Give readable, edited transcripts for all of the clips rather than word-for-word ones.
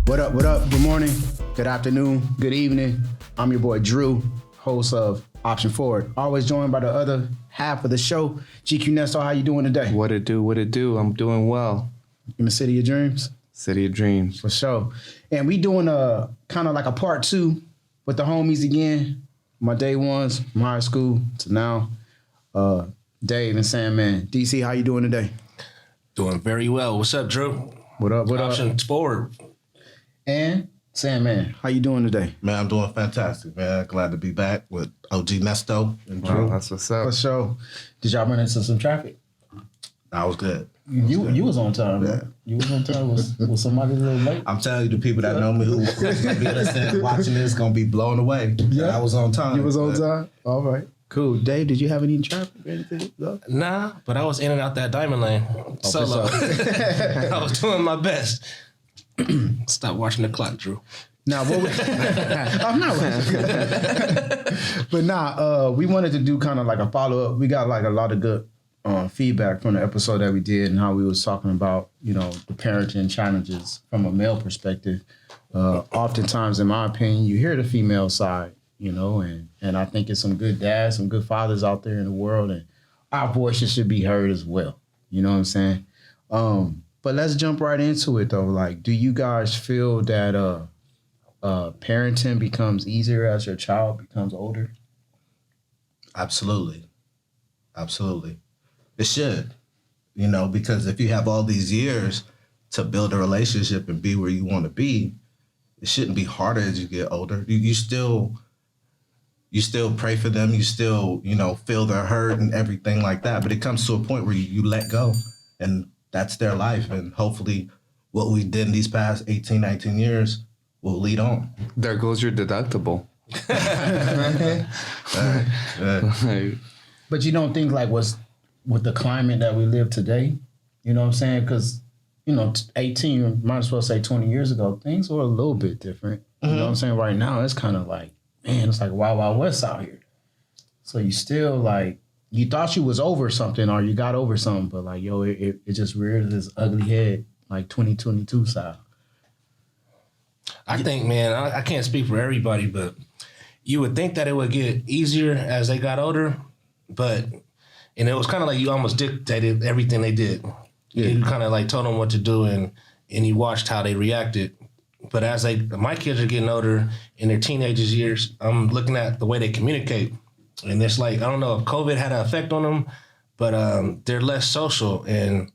What up? Good morning, good afternoon, good evening. I'm your boy Drew, host of Option Forward. Always joined by the other half of the show, GQ Nesto. How you doing today? What it do? I'm doing well. In the city of dreams? City of dreams. For sure. And we doing a kind of like a part 2 with the homies again. My day ones from high school to now. Dave and Sandman. DC, how you doing today? Doing very well. What's up, Drew? What up? Option Forward. And Sandman, how you doing today? Man, I'm doing fantastic, man. Glad to be back with OG Nesto and Drew. Wow, that's what's up. For sure. Did y'all run into some traffic? I was good. You was on time, man. You was on time. Was somebody a little late? I'm telling you, the people that know me who's going to be listening, watching this, going to be blown away. Yeah. I was on time. You was on time? All right. Cool. Dave, did you have any traffic or anything? No? Nah, but I was in and out that diamond lane solo. I was doing my best. Stop watching the clock, Drew. Now, what I'm not But we wanted to do kind of like a follow-up. We got like a lot of good feedback from the episode that we did and how we was talking about, you know, the parenting challenges from a male perspective. Oftentimes, in my opinion, you hear the female side, you know, and I think it's some good dads, some good fathers out there in the world, and our voices should be heard as well. You know what I'm saying? But let's jump right into it, though. Like, do you guys feel that parenting becomes easier as your child becomes older? Absolutely. It should, you know, because if you have all these years to build a relationship and be where you want to be, it shouldn't be harder as you get older. You still pray for them. You still, you know, feel their hurt and everything like that. But it comes to a point where you let go, and that's their life. And hopefully what we did in these past 18, 19 years will lead on. There goes your deductible. But you don't think like with the climate that we live today, you know what I'm saying? Because, you know, 18, might as well say 20 years ago, things were a little bit different. Mm-hmm. You know what I'm saying? Right now, it's kind of like, man, it's like Wild Wild West out here. So you still like, you thought you was over something or you got over something, but like, yo, it just reared this ugly head, like 2022 style. I think, man, I can't speak for everybody, but you would think that it would get easier as they got older, and it was kind of like you almost dictated everything they did. Yeah. You kind of like told them what to do and you watched how they reacted. But as my kids are getting older in their teenagers years, I'm looking at the way they communicate. And it's like, I don't know if COVID had an effect on them, but they're less social. And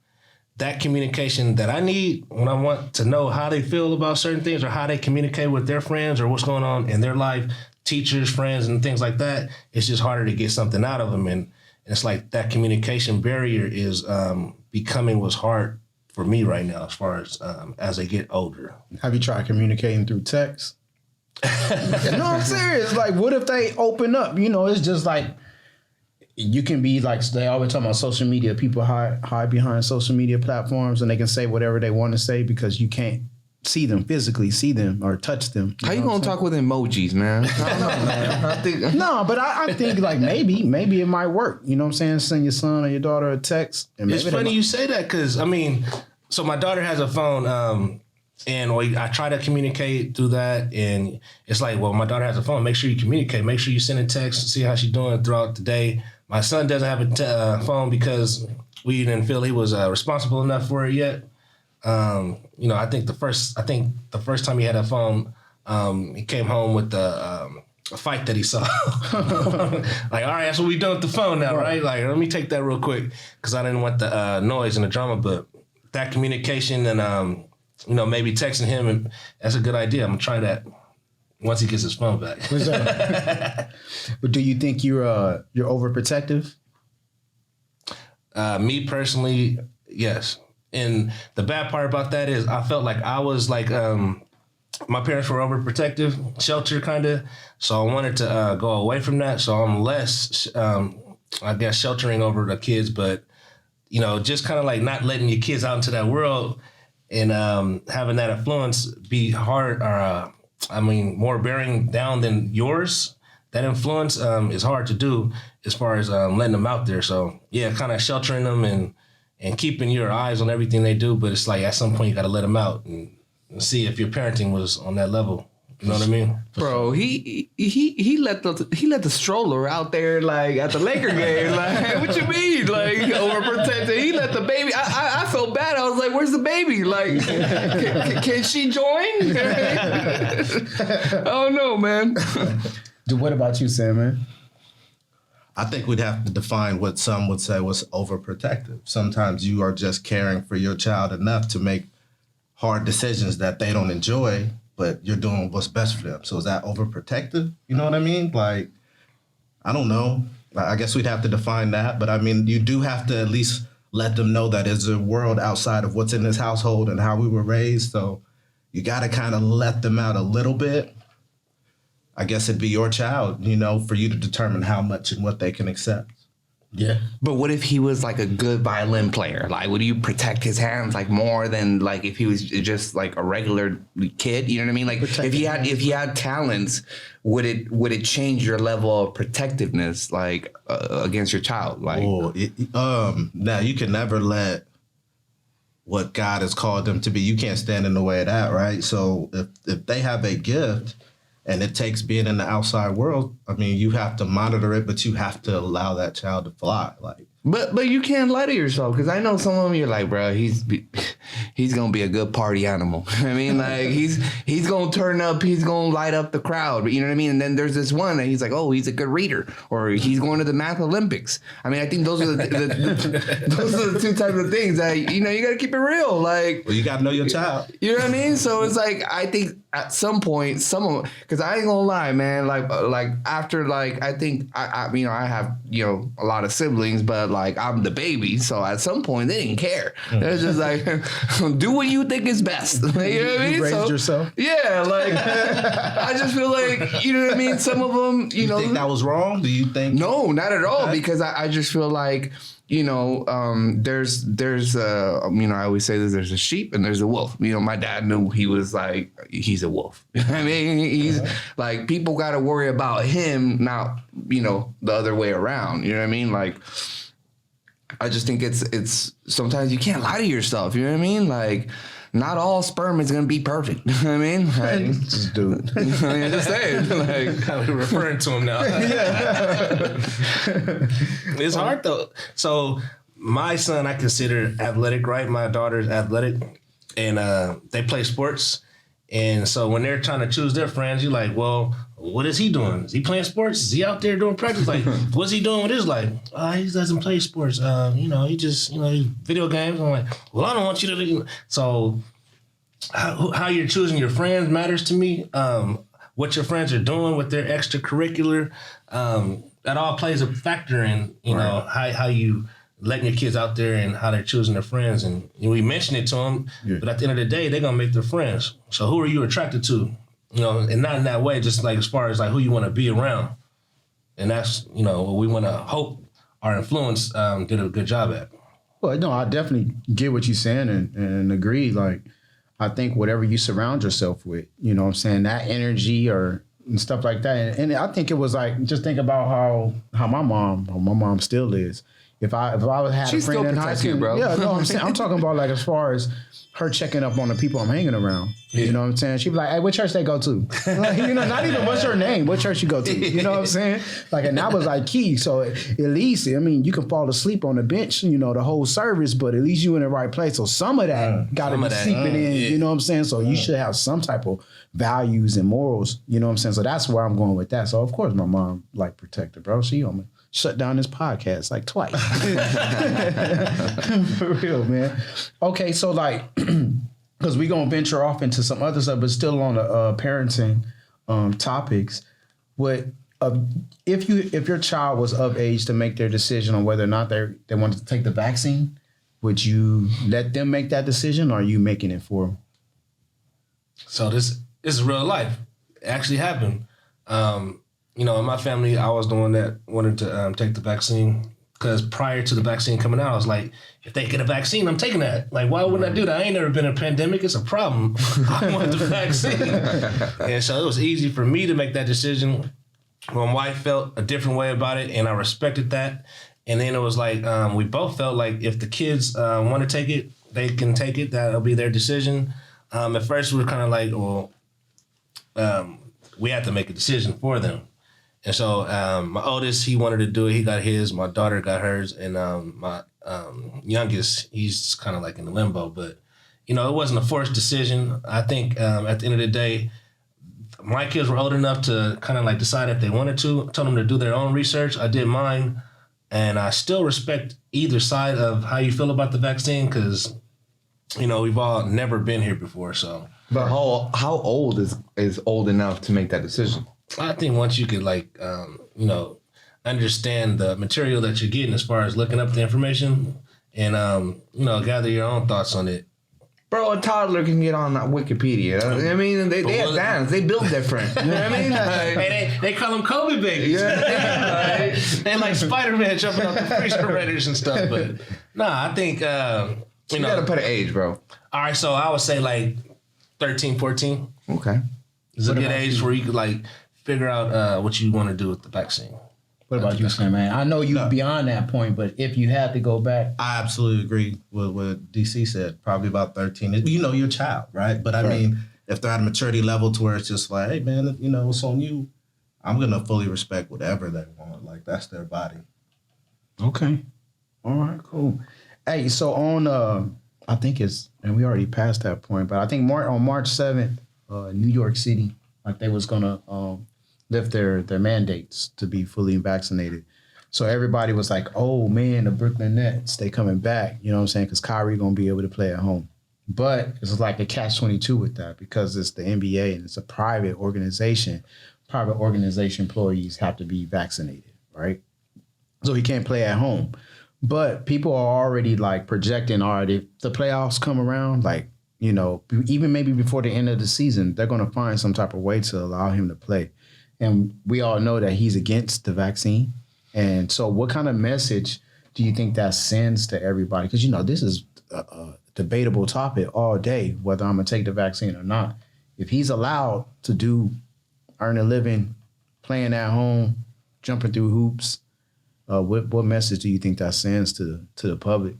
that communication that I need when I want to know how they feel about certain things or how they communicate with their friends or what's going on in their life, teachers, friends, and things like that, it's just harder to get something out of them. And it's like that communication barrier is becoming what's hard for me right now as they get older. Have you tried communicating through text? No, I'm serious. Like, what if they open up? You know, it's just like you can be like, they always talk about social media. People hide behind social media platforms and they can say whatever they want to say because you can't see them physically, see them or touch them. How you gonna talk with emojis, man? I don't know, man. No, but I think like maybe it might work. You know what I'm saying? Send your son or your daughter a text. And it's funny you say that because, I mean, so my daughter has a phone and I try to communicate through that. And it's like, well, my daughter has a phone. Make sure you communicate. Make sure you send a text, see how she's doing throughout the day. My son doesn't have a phone because we didn't feel he was responsible enough for it yet. You know, I think the first time he had a phone, he came home with a fight that he saw. Like, all right, that's what we done with the phone now, right? Like, let me take that real quick because I didn't want the noise and the drama. But that communication and you know, maybe texting him, and that's a good idea. I'm gonna try that once he gets his phone back. But do you think you're overprotective? Me personally, yes. And the bad part about that is I felt like I was like, my parents were overprotective, shelter kind of. So I wanted to go away from that. So I'm less, I guess, sheltering over the kids. But you know, just kind of like not letting your kids out into that world and having that influence be hard or, more bearing down than yours. That influence is hard to do as far as letting them out there. So, yeah, kind of sheltering them and keeping your eyes on everything they do. But it's like at some point you got to let them out and see if your parenting was on that level. You know what I mean? Bro, he let the stroller out there like at the Laker game. Like, what you mean? Like, overprotected. He let the baby. I felt bad. I was like, where's the baby? Like, can she join? I don't know, man. What about you, Sam, man? I think we'd have to define what some would say was overprotective. Sometimes you are just caring for your child enough to make hard decisions that they don't enjoy, but you're doing what's best for them. So is that overprotective? You know what I mean? Like, I don't know. I guess we'd have to define that. But I mean, you do have to at least let them know that there's a world outside of what's in this household and how we were raised. So you got to kind of let them out a little bit. I guess it'd be your child, you know, for you to determine how much and what they can accept. Yeah. But what if he was like a good violin player? Like, would you protect his hands like more than like if he was just like a regular kid? You know what I mean? Like if he had talents, would it change your level of protectiveness like against your child? Like, now you can never let what God has called them to be. You can't stand in the way of that, right? So if they have a gift. And it takes being in the outside world. I mean, you have to monitor it, but you have to allow that child to fly. Like, but you can't lie to yourself because I know some of them. You're like, bro, he's gonna be a good party animal. I mean, like he's gonna turn up, he's gonna light up the crowd. But you know what I mean? And then there's this one that he's like, oh, he's a good reader, or he's going to the math Olympics. I mean, I think those are those are the two types of things that you got to keep it real. Like, well, you got to know your child. You know what I mean? So it's like I think at some point, some of them, because I ain't gonna lie, man. Like after I think I have a lot of siblings, but like I'm the baby, so at some point they didn't care. It's just like do what you think is best. You know what I mean? You raised yourself. Yeah, like I just feel like you know what I mean. Some of them, you think that was wrong? Do you think? No, not at all. Because I just feel like. There's I always say this, there's a sheep and there's a wolf. My dad knew he was like, he's a wolf. I mean, he's like, people got to worry about him, not, the other way around. You know what I mean? Like, I just think it's sometimes you can't lie to yourself. You know what I mean? Like, not all sperm is gonna be perfect. You know what I mean? Like, just do it. I'm just saying. Like, we're referring to him now. It's hard though. So my son, I consider athletic, right? My daughter's athletic, and they play sports. And so when they're trying to choose their friends, you're like, well, what is he doing? Is he playing sports? Is he out there doing practice? Like, what's he doing with his life? He doesn't play sports. He just, video games. I'm like, well, I don't want you to do. So how you're choosing your friends matters to me. What your friends are doing with their extracurricular, that all plays a factor in, how you letting your kids out there and how they're choosing their friends. And we mention it to them, but at the end of the day, they're going to make their friends. So who are you attracted to? And not in that way, just like as far as like who you want to be around. And that's, what we want to hope our influence did a good job at. Well, no, I definitely get what you're saying and agree. Like, I think whatever you surround yourself with, that energy and stuff like that. And I think it was like, just think about how my mom still is. If I had a friend in high school, bro. Yeah, no, I'm talking about like as far as her checking up on the people I'm hanging around. Yeah. You know what I'm saying? She'd be like, hey, what church they go to? Like, not even what's her name, what church you go to. You know what I'm saying? Like, and that was like key. So at least, you can fall asleep on the bench, the whole service, but at least you in the right place. So some of that got to be seeping in, you know what I'm saying? So you should have some type of values and morals, you know what I'm saying? So that's where I'm going with that. So of course my mom protected, bro. She on me. Shut down this podcast like twice. For real, man. Okay, so like, because we're going to venture off into some other stuff, but still on the parenting topics. If your child was of age to make their decision on whether or not they wanted to take the vaccine, would you let them make that decision, or are you making it for them? So this is real life. It actually happened. In my family, I was the one that wanted to take the vaccine. Because prior to the vaccine coming out, I was like, if they get a vaccine, I'm taking that. Like, why wouldn't I do that? I ain't never been in a pandemic. It's a problem. I want the vaccine. And so it was easy for me to make that decision. My wife felt a different way about it, and I respected that. And then it was like, we both felt like if the kids want to take it, they can take it. That'll be their decision. At first, we were kind of like, well, we had to make a decision for them. And so my oldest, he wanted to do it. He got his. My daughter got hers. And my youngest, he's kind of like in the limbo. But, it wasn't a forced decision. I think at the end of the day, my kids were old enough to kind of like decide if they wanted to. I told them to do their own research. I did mine. And I still respect either side of how you feel about the vaccine because, we've all never been here before. So, but how old is old enough to make that decision? I think once you could understand the material that you're getting as far as looking up the information and, gather your own thoughts on it. Bro, a toddler can get on Wikipedia. I mean, they advance. They build different. You know what I mean? Hey, they call them COVID babies. Yeah. They like Spider-Man jumping off the refrigerators and stuff. But, I think, you got to put an age, bro. All right, so I would say like 13, 14. Okay. It's a good age where you could like figure out what you want to do with the vaccine. What about you, Sam, man? I know you beyond that point, but if you had to go back. I absolutely agree with what DC said. Probably about 13. You're a child, right? But I mean, if they're at a maturity level to where it's just like, hey, man, it's on you. I'm going to fully respect whatever they want. Like, that's their body. Okay. All right, cool. Hey, so on, I think and we already passed that point, but I think on March 7th, New York City, like they was going to lift their mandates to be fully vaccinated. So everybody was like, oh, man, the Brooklyn Nets, they coming back. You know what I'm saying? Because Kyrie going to be able to play at home. But it's like a catch-22 with that because it's the NBA and it's a private organization. Private organization employees have to be vaccinated, right? So he can't play at home. But people are already like projecting already the playoffs come around, like, even maybe before the end of the season, they're going to find some type of way to allow him to play. And we all know that he's against the vaccine. And so what kind of message do you think that sends to everybody? Because, this is a debatable topic all day, whether I'm going to take the vaccine or not. If he's allowed to earn a living, playing at home, jumping through hoops, what message do you think that sends to the public?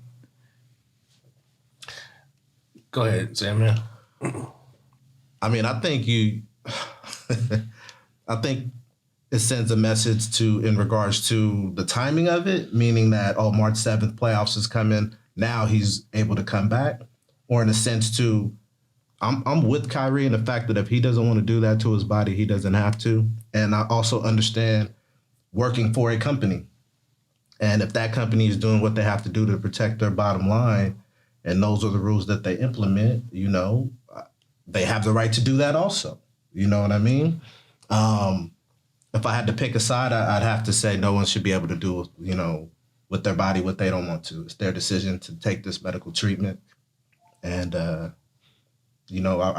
Go ahead, Sam. Man. I mean, I think I think it sends a message in regards to the timing of it, meaning that, March 7th playoffs is coming. Now he's able to come back. Or in a sense to, I'm with Kyrie in the fact that if he doesn't want to do that to his body, he doesn't have to. And I also understand working for a company. And if that company is doing what they have to do to protect their bottom line, and those are the rules that they implement, they have the right to do that also. You know what I mean? If I had to pick a side, I'd have to say no one should be able to do, with their body what they don't want to. It's their decision to take this medical treatment. And, I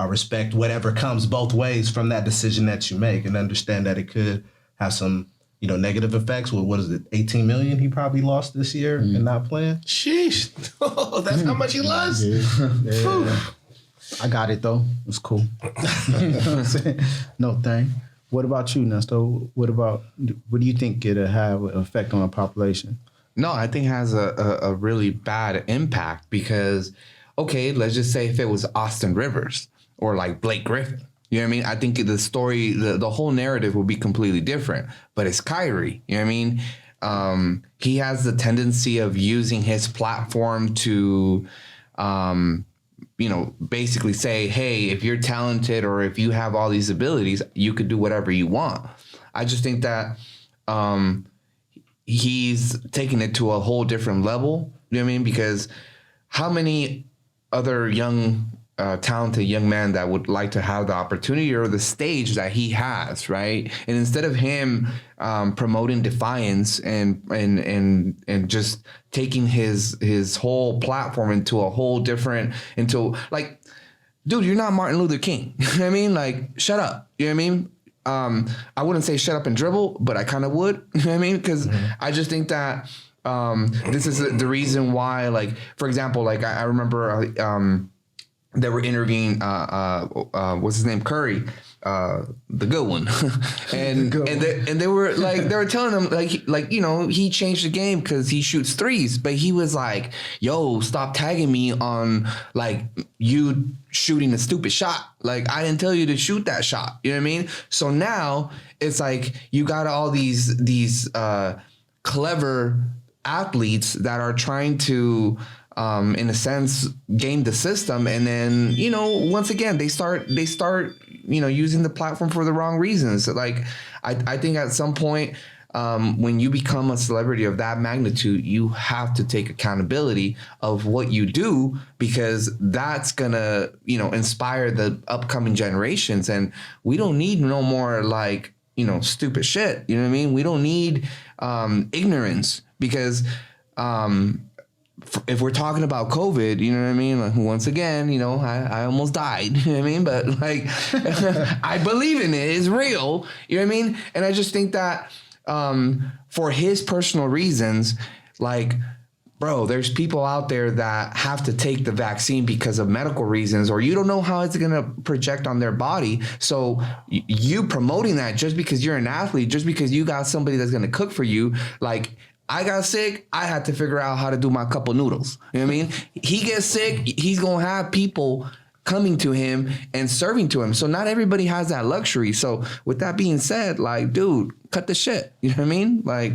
respect whatever comes both ways from that decision that you make and understand that it could have some, negative effects. Well, what is it? 18 million he probably lost this year and not playing. Sheesh. That's how much he lost? Yeah. I got it, though. It's cool. No thing. What about you, Nesto? What do you think it'll have an effect on the population? No, I think it has a really bad impact because, okay, let's just say if it was Austin Rivers or like Blake Griffin, you know what I mean? I think the story, the whole narrative would be completely different. But it's Kyrie, you know what I mean? He has the tendency of using his platform to, basically say, hey, if you're talented or if you have all these abilities, you could do whatever you want. I just think that he's taking it to a whole different level. You know what I mean? Because how many other young, talented young men that would like to have the opportunity or the stage that he has, right? And instead of him promoting defiance and just taking his whole platform into a whole different, like, dude, you're not Martin Luther King. You know what I mean? Like, shut up. You know what I mean? I wouldn't say shut up and dribble, but I kind of would. You know what I mean? Because I just think that This is the reason why, like, for example, like I remember they were interviewing what's his name, Curry, the good one, and they were like, they were telling him like you know, he changed the game because he shoots threes, but he was like, yo, stop tagging me on like you shooting a stupid shot. Like, I didn't tell you to shoot that shot. You know what I mean? So now it's like you got all these clever athletes that are trying to in a sense game the system, and then, you know, once again they start you know, using the platform for the wrong reasons. Like I think at some point when you become a celebrity of that magnitude, you have to take accountability of what you do, because that's gonna, you know, inspire the upcoming generations. And we don't need no more like, you know, stupid shit. You know what I mean? We don't need ignorance, because if we're talking about COVID, you know what I mean? Like, once again, you know, I almost died, you know what I mean? But like, I believe in it. It's real, you know what I mean? And I just think that for his personal reasons, like, bro, there's people out there that have to take the vaccine because of medical reasons, or you don't know how it's going to project on their body. So you promoting that just because you're an athlete, just because you got somebody that's going to cook for you, like, I got sick, I had to figure out how to do my cup of noodles. You know what I mean? He gets sick, he's going to have people coming to him and serving to him. So not everybody has that luxury. So with that being said, like, dude, cut the shit. You know what I mean? Like,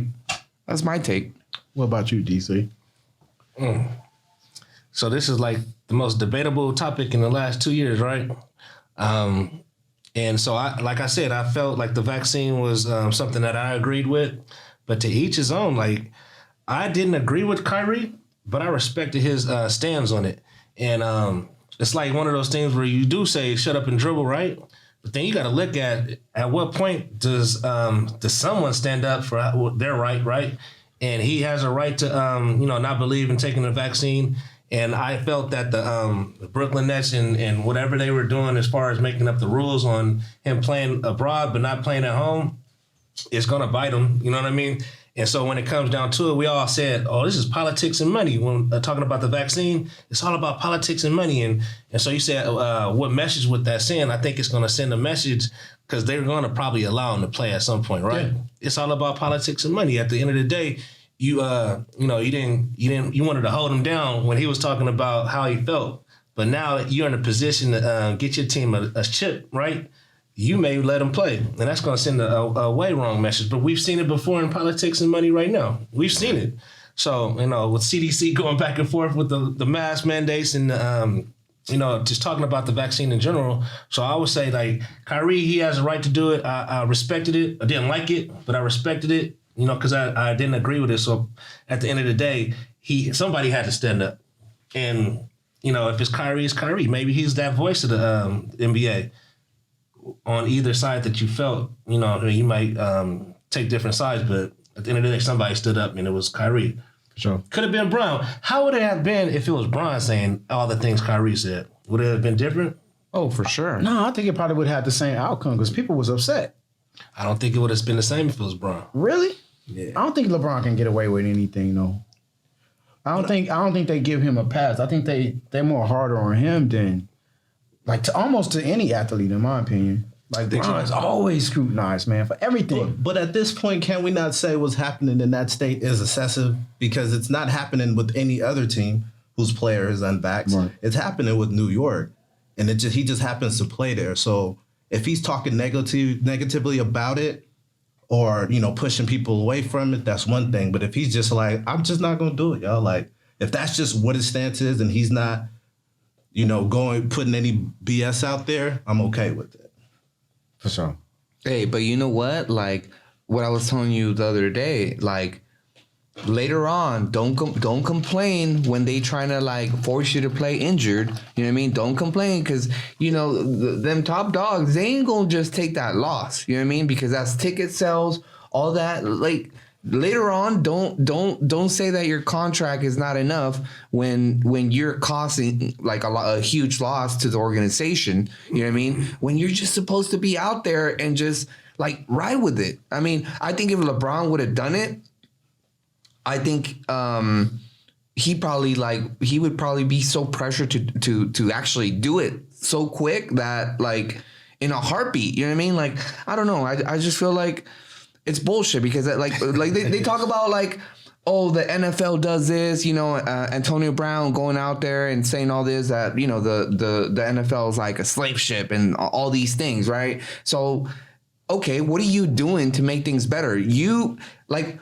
that's my take. What about you, DC? So this is like the most debatable topic in the last 2 years, right? And so like I said, I felt like the vaccine was something that I agreed with. But to each his own. Like, I didn't agree with Kyrie, but I respected his stance on it. And it's like one of those things where you do say shut up and dribble, right? But then you got to look at what point does someone stand up for their right? And he has a right to you know, not believe in taking the vaccine. And I felt that the Brooklyn Nets and whatever they were doing as far as making up the rules on him playing abroad but not playing at home, it's going to bite them, you know what I mean? And so when it comes down to it, we all said, oh, this is politics and money. When talking about the vaccine, it's all about politics and money. And so you said, what message would that send? I think it's going to send a message, because they're going to probably allow him to play at some point, right? Yeah. It's all about politics and money. At the end of the day, you wanted to hold him down when he was talking about how he felt. But now you're in a position to get your team a chip, right? You may let him play, and that's going to send a way wrong message. But we've seen it before in politics and money right now. We've seen it. So, you know, with CDC going back and forth with the mask mandates and, you know, just talking about the vaccine in general. So I would say, like, Kyrie, he has a right to do it. I respected it. I didn't like it, but I respected it, you know, because I didn't agree with it. So at the end of the day, somebody had to stand up. And, you know, if it's Kyrie, it's Kyrie. Maybe he's that voice of the NBA. On either side that you felt, you know, you might take different sides, but at the end of the day, somebody stood up, and it was Kyrie. Sure. Could have been Bron. How would it have been if it was Bron saying all the things Kyrie said? Would it have been different? Oh, for sure. No, I think it probably would have had the same outcome, because people was upset. I don't think it would have been the same if it was Bron. Really? Yeah. I don't think LeBron can get away with anything, though. I don't think they give him a pass. I think they're more harder on him than, like, almost to any athlete, in my opinion. Like, LeBron is always scrutinized, man, for everything. But at this point, can we not say what's happening in that state is excessive? Because it's not happening with any other team whose player is unvaxxed. Right. It's happening with New York, and he just happens to play there. So if he's talking negatively about it, or, you know, pushing people away from it, that's one thing. But if he's just like, I'm just not gonna do it, y'all. Like, if that's just what his stance is, and he's not, you know, putting any BS out there, I'm okay with it. For sure. Hey, but you know what? Like, what I was telling you the other day, like, later on, don't complain when they trying to, like, force you to play injured. You know what I mean? Don't complain, because, you know, them top dogs, they ain't gonna just take that loss. You know what I mean? Because that's ticket sales, all that. Like, later on, don't say that your contract is not enough when you're costing, like, a huge loss to the organization. You know what I mean? When you're just supposed to be out there and just, like, ride with it. I mean, I think if LeBron would have done it, I think he would probably be so pressured to actually do it so quick that like in a heartbeat, you know what I mean? Like, I don't know. I just feel like it's bullshit because like they talk about like, oh, the NFL does this, you know, Antonio Brown going out there and saying all this, that, you know, the NFL is like a slave ship and all these things, right? So, okay, what are you doing to make things better? You, like,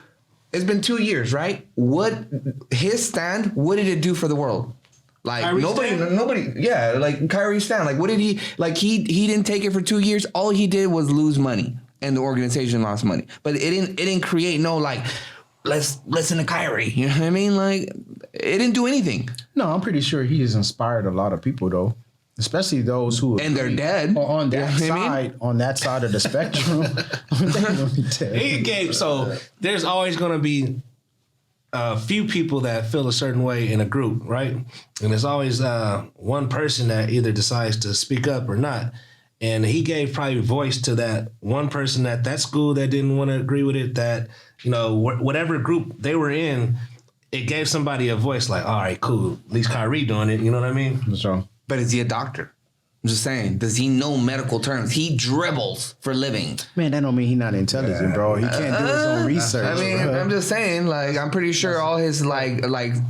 it's been 2 years, right? His stand, what did it do for the world? Like, nobody, yeah, like Kyrie stand, like, what did he, like, he didn't take it for 2 years. All he did was lose money and the organization lost money. But it didn't create no, like, let's listen to Kyrie. You know what I mean? Like, it didn't do anything. No, I'm pretty sure he has inspired a lot of people, though, especially those who and they're dead on that you know side. I mean? On that side of the spectrum, they're gonna be dead. He gave, so there's always going to be a few people that feel a certain way in a group, right? And there's always one person that either decides to speak up or not. And he gave probably voice to that one person at that school that didn't want to agree with it, that, you know, whatever group they were in, it gave somebody a voice like, all right, cool, at least Kyrie doing it, you know what I mean? What's wrong? But is he a doctor? I'm just saying, does he know medical terms? He dribbles for a living. Man, that don't mean he's not intelligent, bro. He can't do his own research. I mean, bro. I'm just saying, like, I'm pretty sure all his like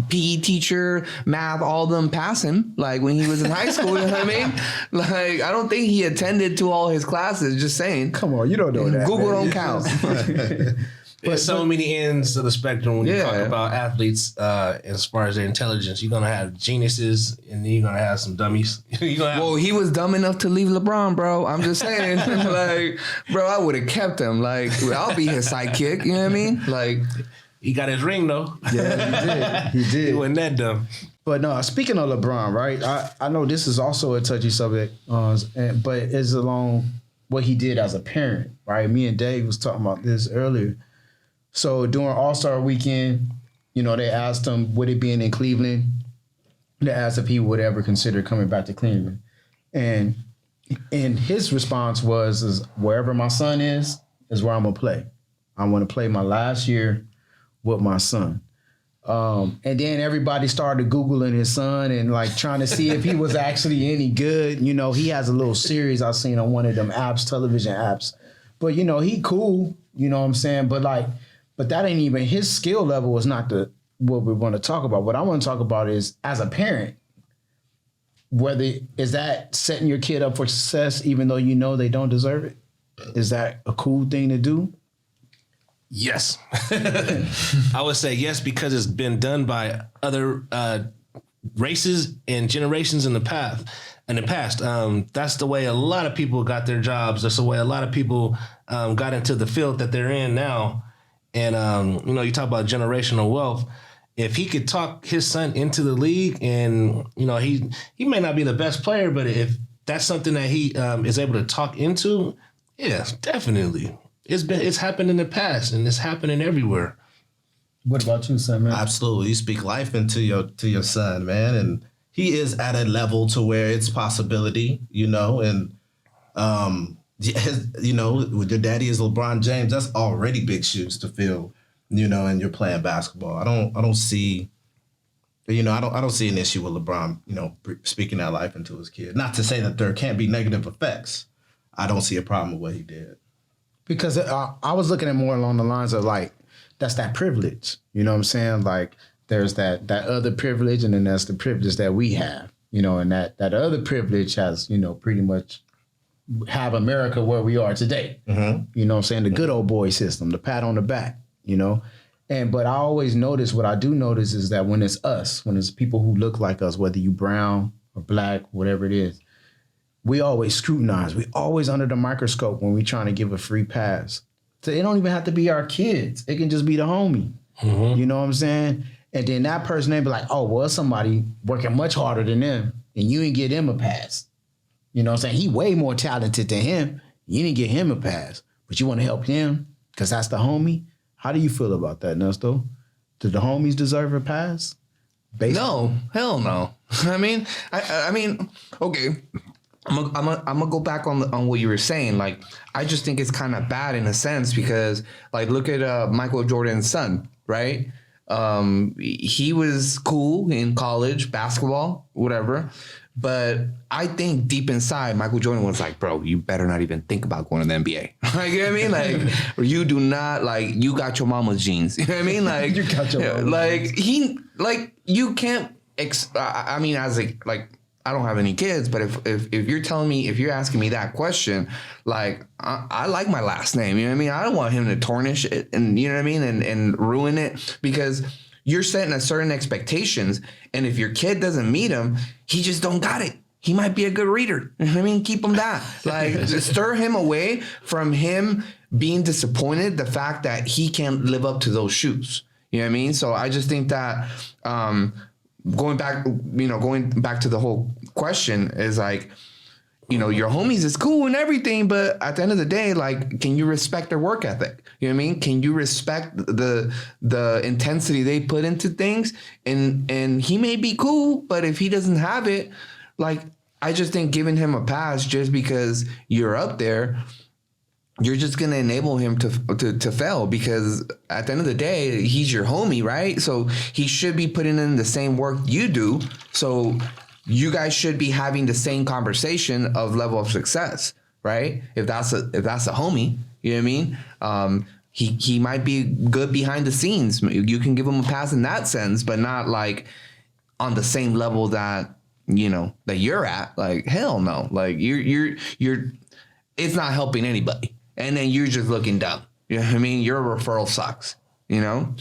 PE teacher, math, all of them pass him, like when he was in high school, you know what I mean? Like, I don't think he attended to all his classes, just saying. Come on, you don't know that. Google man. don't count. There's so many ends of the spectrum when you talk about athletes as far as their intelligence. You're going to have geniuses and then you're going to have some dummies. Well, he was dumb enough to leave LeBron, bro. I'm just saying. Like, bro, I would have kept him. Like, I'll be his sidekick. You know what I mean? Like, he got his ring, though. Yeah, he did. He wasn't that dumb. But no, speaking of LeBron, right? I know this is also a touchy subject, but it's along what he did as a parent, right? Me and Dave was talking about this earlier. So during All-Star weekend, you know, they asked him, would it being in Cleveland? They asked if he would ever consider coming back to Cleveland. And his response was, wherever my son is where I'm going to play. I want to play my last year with my son. And then everybody started Googling his son and like trying to see if he was actually any good. You know, he has a little series I've seen on one of them apps, television apps. But, you know, he cool, you know what I'm saying? But that ain't even, his skill level is not what we want to talk about. What I want to talk about is, as a parent, is that setting your kid up for success even though you know they don't deserve it? Is that a cool thing to do? Yes. I would say yes, because it's been done by other races and generations in the past. That's the way a lot of people got their jobs. That's the way a lot of people got into the field that they're in now. And, you know, you talk about generational wealth. If he could talk his son into the league and, you know, he may not be the best player, but if that's something that he is able to talk into, yeah, definitely. It's happened in the past and it's happening everywhere. What about you, son, man? Absolutely. You speak life into your son, man. And he is at a level to where it's possibility, you know, and, you know, with your daddy is LeBron James, that's already big shoes to fill, you know, and you're playing basketball. I don't see, you know, I don't see an issue with LeBron, you know, speaking that life into his kid. Not to say that there can't be negative effects. I don't see a problem with what he did. Because I was looking at more along the lines of like, that's that privilege. You know what I'm saying? Like, there's that other privilege, and then that's the privilege that we have, you know, and that other privilege has, you know, pretty much have America where we are today. Mm-hmm. You know what I'm saying? The good old boy system, the pat on the back, you know? But I always notice, what I do notice is that when it's us, when it's people who look like us, whether you brown or black, whatever it is, we always scrutinize. We always under the microscope when we're trying to give a free pass. So it don't even have to be our kids. It can just be the homie. Mm-hmm. You know what I'm saying? And then that person, they be like, oh, well, somebody working much harder than them, and you didn't get him a pass. You know what I'm saying? He way more talented than him. You didn't get him a pass, but you want to help him because that's the homie. How do you feel about that, Nesto? Do the homies deserve a pass? No, hell no. I mean, okay. I'm gonna go back on what you were saying. Like, I just think it's kind of bad in a sense because, like, look at Michael Jordan's son, right? He was cool in college, basketball, whatever. But I think deep inside, Michael Jordan was like, bro, you better not even think about going to the NBA. Like, you know what I mean? Like, you do not, like, you got your mama's genes. You know what I mean? Like, You got your mama's like, you can't, I mean, as a, like, I don't have any kids, but if you're telling me, if you're asking me that question, like, I like my last name, you know what I mean? I don't want him to tarnish it and, you know what I mean? And ruin it, because you're setting a certain expectations. And if your kid doesn't meet them, he just don't got it. He might be a good reader. You know what I mean? Keep him that. Like, just stir him away from him being disappointed, the fact that he can't live up to those shoes. You know what I mean? So I just think that, going back to the whole question is like, you know, your homies is cool and everything, but at the end of the day, like, can you respect their work ethic? You know what I mean? Can you respect the intensity they put into things? And he may be cool, but if he doesn't have it, like, I just think giving him a pass just because you're up there, you're just going to enable him to fail, because at the end of the day, he's your homie, right? So he should be putting in the same work you do. So you guys should be having the same conversation of level of success, right? If that's a homie, you know what I mean? He might be good behind the scenes. You can give him a pass in that sense, but not like on the same level that, you know, that you're at. Like, hell no. Like, you're it's not helping anybody. And then you're just looking dumb. You know what I mean? Your referral sucks, you know?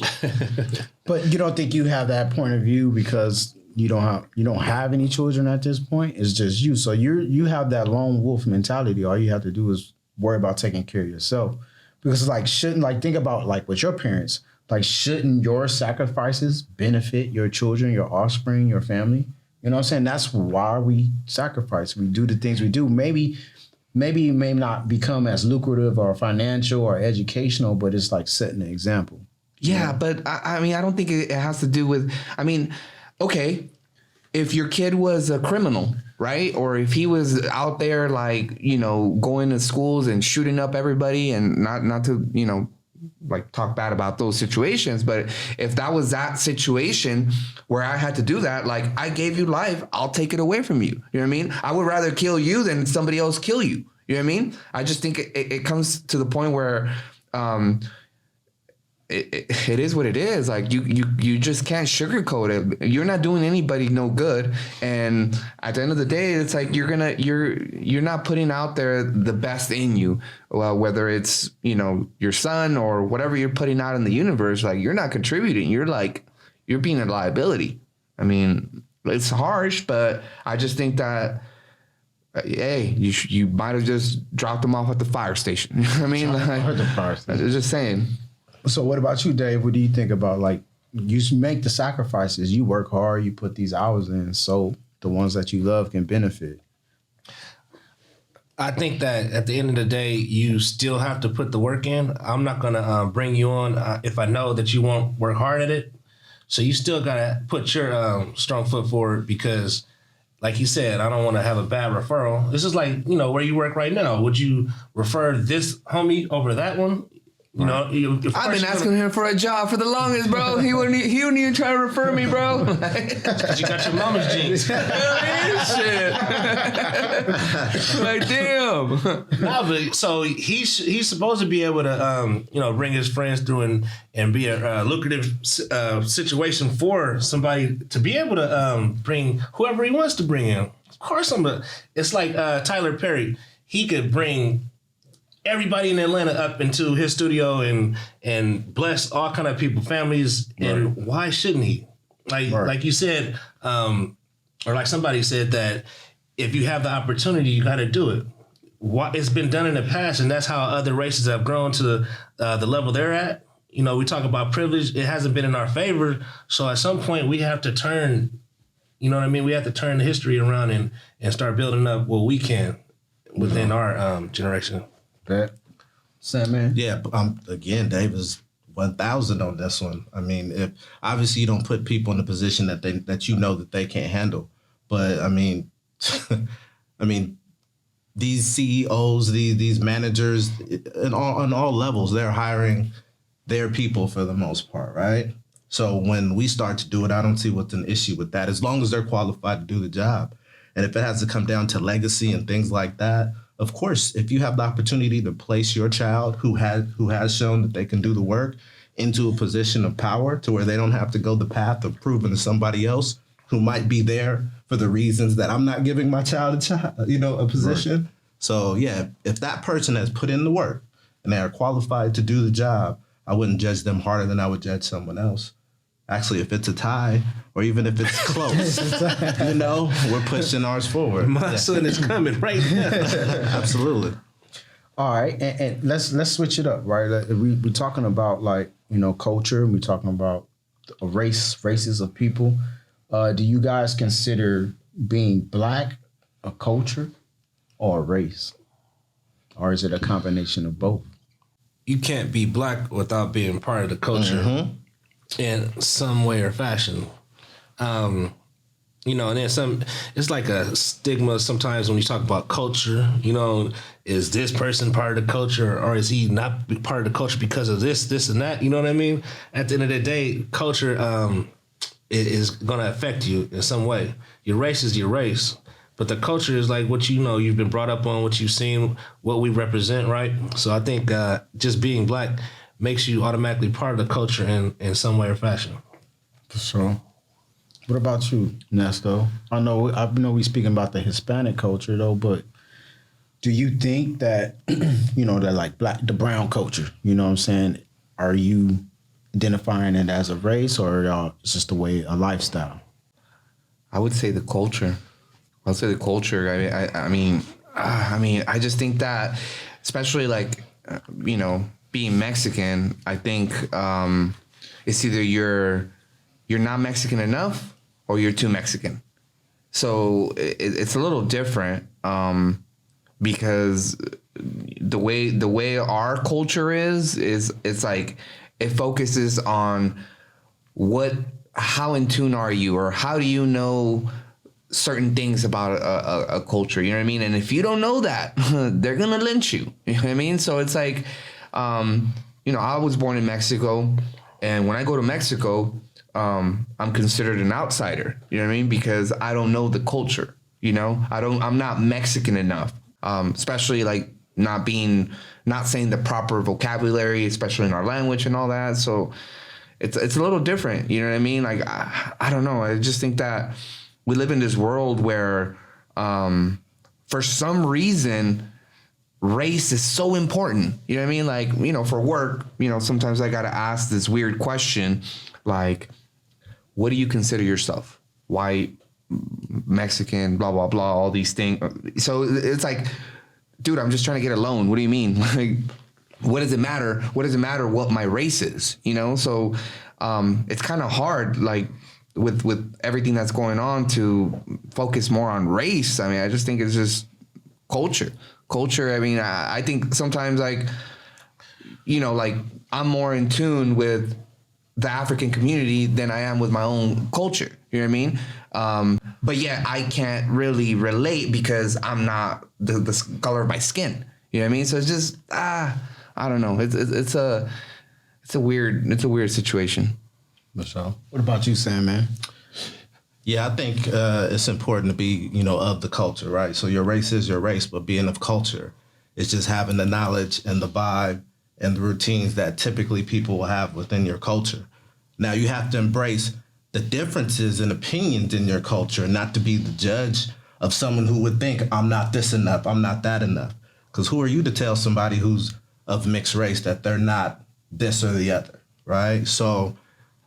But you don't think you have that point of view because you don't have any children at this point? It's just you. So you have that lone wolf mentality. All you have to do is worry about taking care of yourself. Because like, think about like with your parents, like, shouldn't your sacrifices benefit your children, your offspring, your family? You know what I'm saying? That's why we sacrifice. We do the things we do. Maybe it may not become as lucrative or financial or educational, but it's like setting an example. Yeah, but I mean, I don't think it has to do with, I mean, okay, if your kid was a criminal, right? Or if he was out there, like, you know, going to schools and shooting up everybody, and not to, you know, like, talk bad about those situations, but if that was that situation where I had to do that, like, I gave you life, I'll take it away from you. You know what I mean? I would rather kill you than somebody else kill you. You know what I mean? I just think it comes to the point where it is what it is. Like, you just can't sugarcoat it. You're not doing anybody no good. And at the end of the day, it's like you're not putting out there the best in you. Well, whether it's, you know, your son or whatever you're putting out in the universe, like, you're not contributing. You're being a liability. I mean, it's harsh, but I just think that, hey, you might have just dropped them off at the fire station. You know what I mean? Like, the fire station. Just saying. So what about you, Dave? What do you think about, like, you make the sacrifices, you work hard, you put these hours in, so the ones that you love can benefit? I think that at the end of the day, you still have to put the work in. I'm not going to bring you on if I know that you won't work hard at it. So you still got to put your strong foot forward, because, like you said, I don't want to have a bad referral. This is like, you know, where you work right now. Would you refer this homie over that one? You know, I've been asking him for a job for the longest, bro. He wouldn't even try to refer me, bro. Because you got your mama's jeans. Shit. Like, damn. No, but so he's supposed to be able to, you know, bring his friends through and be a lucrative situation for somebody to be able to bring whoever he wants to bring in. Of course, it's like Tyler Perry. He could bring everybody in Atlanta up into his studio and bless all kind of people, families, and why shouldn't he? Like you said, or like somebody said, that if you have the opportunity, you got to do it. It's been done in the past, and that's how other races have grown to the level they're at. You know, we talk about privilege; it hasn't been in our favor. So at some point, we have to turn. You know what I mean? We have to turn the history around and start building up what we can within our generation. That Sandman. Yeah, again, Dave is 1,000 on this one. I mean, if obviously you don't put people in a position that you know that they can't handle, but I mean, these CEOs, these managers, on all levels, they're hiring their people for the most part, right? So when we start to do it, I don't see what's an issue with that, as long as they're qualified to do the job. And if it has to come down to legacy and things like that, of course, if you have the opportunity to place your child who has shown that they can do the work into a position of power to where they don't have to go the path of proving to somebody else who might be there for the reasons that I'm not giving my child a position. Right. So yeah, if that person has put in the work and they are qualified to do the job, I wouldn't judge them harder than I would judge someone else. Actually, if it's a tie or even if it's close, we're pushing ours forward. My son is coming right now. Absolutely. All right, and let's switch it up, right? We're talking about culture, and we're talking about races of people. Do you guys consider being Black a culture or a race, or is it a combination of both? You can't be Black without being part of the culture in some way or fashion. And then it's like a stigma sometimes when you talk about culture, is this person part of the culture or is he not part of the culture because of this and that? You know what I mean? At the end of the day, culture is going to affect you in some way. Your race is your race, but the culture is like what you've been brought up on, what you've seen, what we represent, right? So I think just being Black makes you automatically part of the culture in some way or fashion. For sure. What about you, Nesto? I know we speaking about the Hispanic culture though, but do you think that that like the brown culture, you know what I'm saying? Are you identifying it as a race or it's just a lifestyle? I would say the culture. I'll say the culture. I just think that, especially being Mexican, I think it's either you're not Mexican enough or you're too Mexican. So it's a little different because the way our culture is it's like it focuses on how in tune are you, or how do you know certain things about a culture, you know what I mean? And if you don't know that, they're gonna lynch you, you know what I mean? So it's like, I was born in Mexico, and when I go to Mexico, I'm considered an outsider, you know what I mean? Because I don't know the culture, I'm not Mexican enough, especially like not saying the proper vocabulary, especially in our language and all that. So it's a little different, you know what I mean? Like, I don't know. I just think that we live in this world where, for some reason, race is so important. You know what I mean? Like, for work, sometimes I got to ask this weird question, like, what do you consider yourself? White, Mexican, blah, blah, blah, all these things. So it's like, dude, I'm just trying to get a loan. What do you mean? Like, what does it matter? What does it matter what my race is? So it's kind of hard, like, with everything that's going on, to focus more on race. I mean, I just think it's just culture. I mean, I think sometimes like I'm more in tune with the African community than I am with my own culture. You know what I mean? But yeah, I can't really relate because I'm not the color of my skin. You know what I mean? So it's just, I don't know. It's a weird situation. Michelle, what about you, Sam, man? Yeah, I think it's important to be, of the culture, right? So your race is your race, but being of culture, it's just having the knowledge and the vibe and the routines that typically people will have within your culture. Now, you have to embrace the differences and opinions in your culture, not to be the judge of someone who would think, I'm not this enough, I'm not that enough. Because who are you to tell somebody who's of mixed race that they're not this or the other, right? So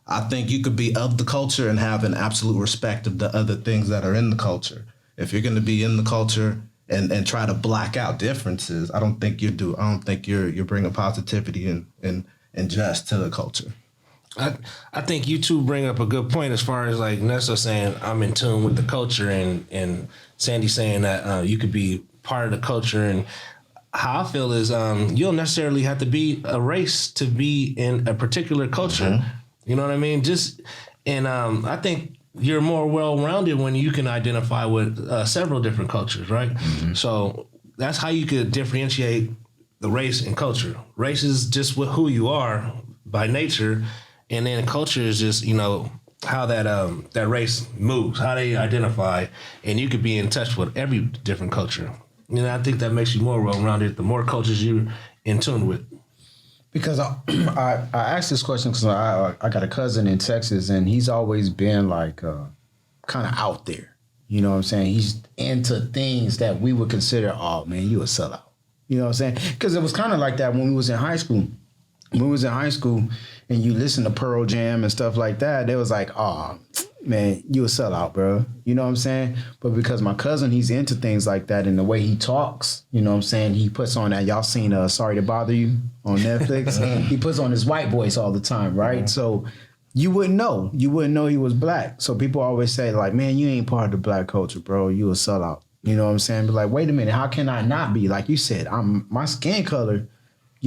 I think you could be of the culture and have an absolute respect of the other things that are in the culture. If you're going to be in the culture and try to black out differences, I don't think you do. I don't think you're bringing positivity and just to the culture. I think you two bring up a good point as far as like Nessa saying I'm in tune with the culture and Sandy saying that you could be part of the culture. And how I feel is you don't necessarily have to be a race to be in a particular culture. Mm-hmm. You know what I mean? I think you're more well-rounded when you can identify with several different cultures, right? Mm-hmm. So that's how you could differentiate the race and culture. Race is just who you are by nature, And then culture is just, how that race moves, how they identify, and you could be in touch with every different culture. I think that makes you more well-rounded the more cultures you're in tune with. Because I asked this question because I got a cousin in Texas, and he's always been like kind of out there. You know what I'm saying? He's into things that we would consider, oh man, you a sellout. You know what I'm saying? Because it was kind of like that when we was in high school. When we was in high school and you listen to Pearl Jam and stuff like that, they was like, oh man, you a sellout, bro. You know what I'm saying? But because my cousin, he's into things like that, and the way he talks, you know what I'm saying? He puts on that, y'all seen Sorry to Bother You on Netflix? He puts on his white voice all the time, right? Mm-hmm. So you wouldn't know. You wouldn't know he was black. So people always say like, man, you ain't part of the black culture, bro. You a sellout. You know what I'm saying? But like, wait a minute, how can I not be? Like you said, my skin color,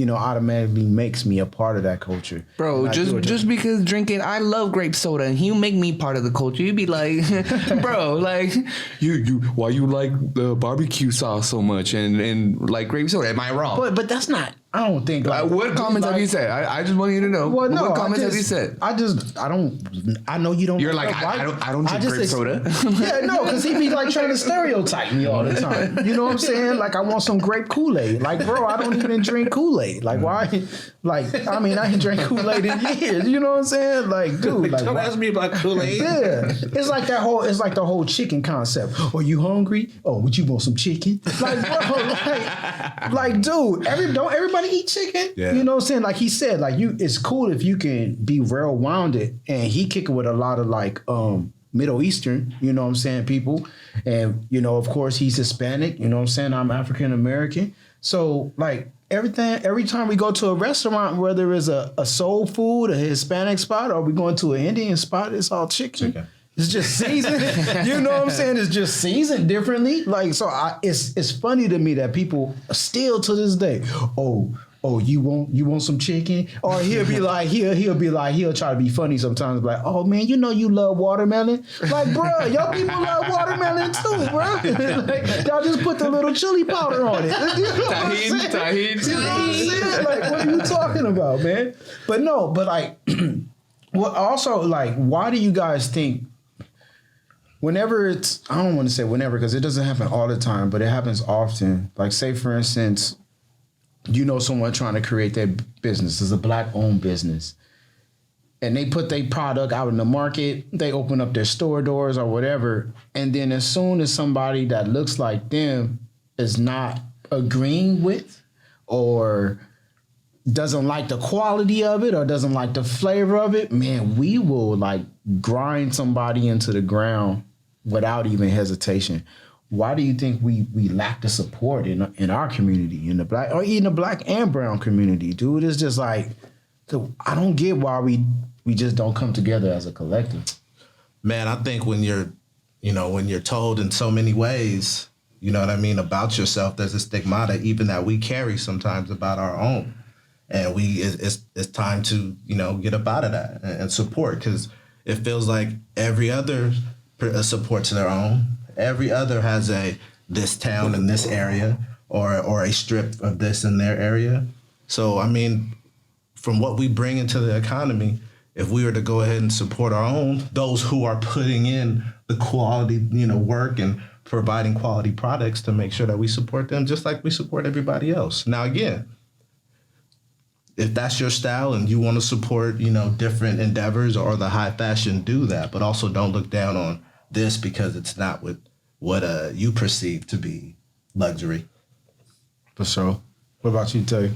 automatically makes me a part of that culture. Bro, just because drinking, I love grape soda, and you make me part of the culture. You'd be like, bro, like, you why you like the barbecue sauce so much and like grape soda? Am I wrong? But that's not. I don't think. What comments have you said? I just want you to know. Well, no, what comments have you said? I know you don't. You're like, I don't drink grape soda. Yeah, no, because he be like trying to stereotype me all the time. You know what I'm saying? Like, I want some grape Kool-Aid. Like, bro, I don't even drink Kool-Aid. Like, why? Like, I mean, I ain't drank Kool-Aid in years. You know what I'm saying? Like, dude, like, don't ask me about Kool-Aid. Yeah, it's like the whole chicken concept. Are you hungry? Oh, would you want some chicken? Like, bro, like, dude, don't everybody eat chicken? Yeah. You know what I'm saying? Like he said, like it's cool if you can be well-rounded, and he kicking with a lot of like Middle Eastern, you know what I'm saying, people. And, of course he's Hispanic, you know what I'm saying? I'm African American. So like every time we go to a restaurant, whether it's a soul food, a Hispanic spot, or we going to an Indian spot, it's all chicken. It's just seasoned. You know what I'm saying? It's just seasoned differently. Like, so it's funny to me that people still to this day, oh, you want some chicken? Or he'll try to be funny sometimes, like, oh man, you love watermelon. Like, bro, y'all people love watermelon too, bro. Like, y'all just put the little chili powder on it. You know Tahini. You know what I'm saying? Like, what are you talking about, man? But like, well, also, like, why do you guys think, whenever it's, I don't want to say whenever because it doesn't happen all the time, but it happens often. Like, say, for instance, someone trying to create their business. It's a black-owned business. And they put their product out in the market. They open up their store doors or whatever. And then as soon as somebody that looks like them is not agreeing with or doesn't like the quality of it or doesn't like the flavor of it, man, we will like grind somebody into the ground without even hesitation. Why do you think we lack the support in our community, in the black or even the black and brown community, dude? It's just like, I don't get why we just don't come together as a collective. Man, I think when you're told in so many ways, you know what I mean, about yourself, there's a stigmata even that we carry sometimes about our own. And it's time to, get up out of that and support, because it feels like every other supports their own. Every other has this town in this area or a strip of this in their area. So, I mean, from what we bring into the economy, if we were to go ahead and support our own, those who are putting in the quality, work and providing quality products, to make sure that we support them just like we support everybody else. Now, again, if that's your style and you want to support, different endeavors or the high fashion, do that. But also don't look down on this because it's not what you perceive to be luxury. For sure. What about you, Tay?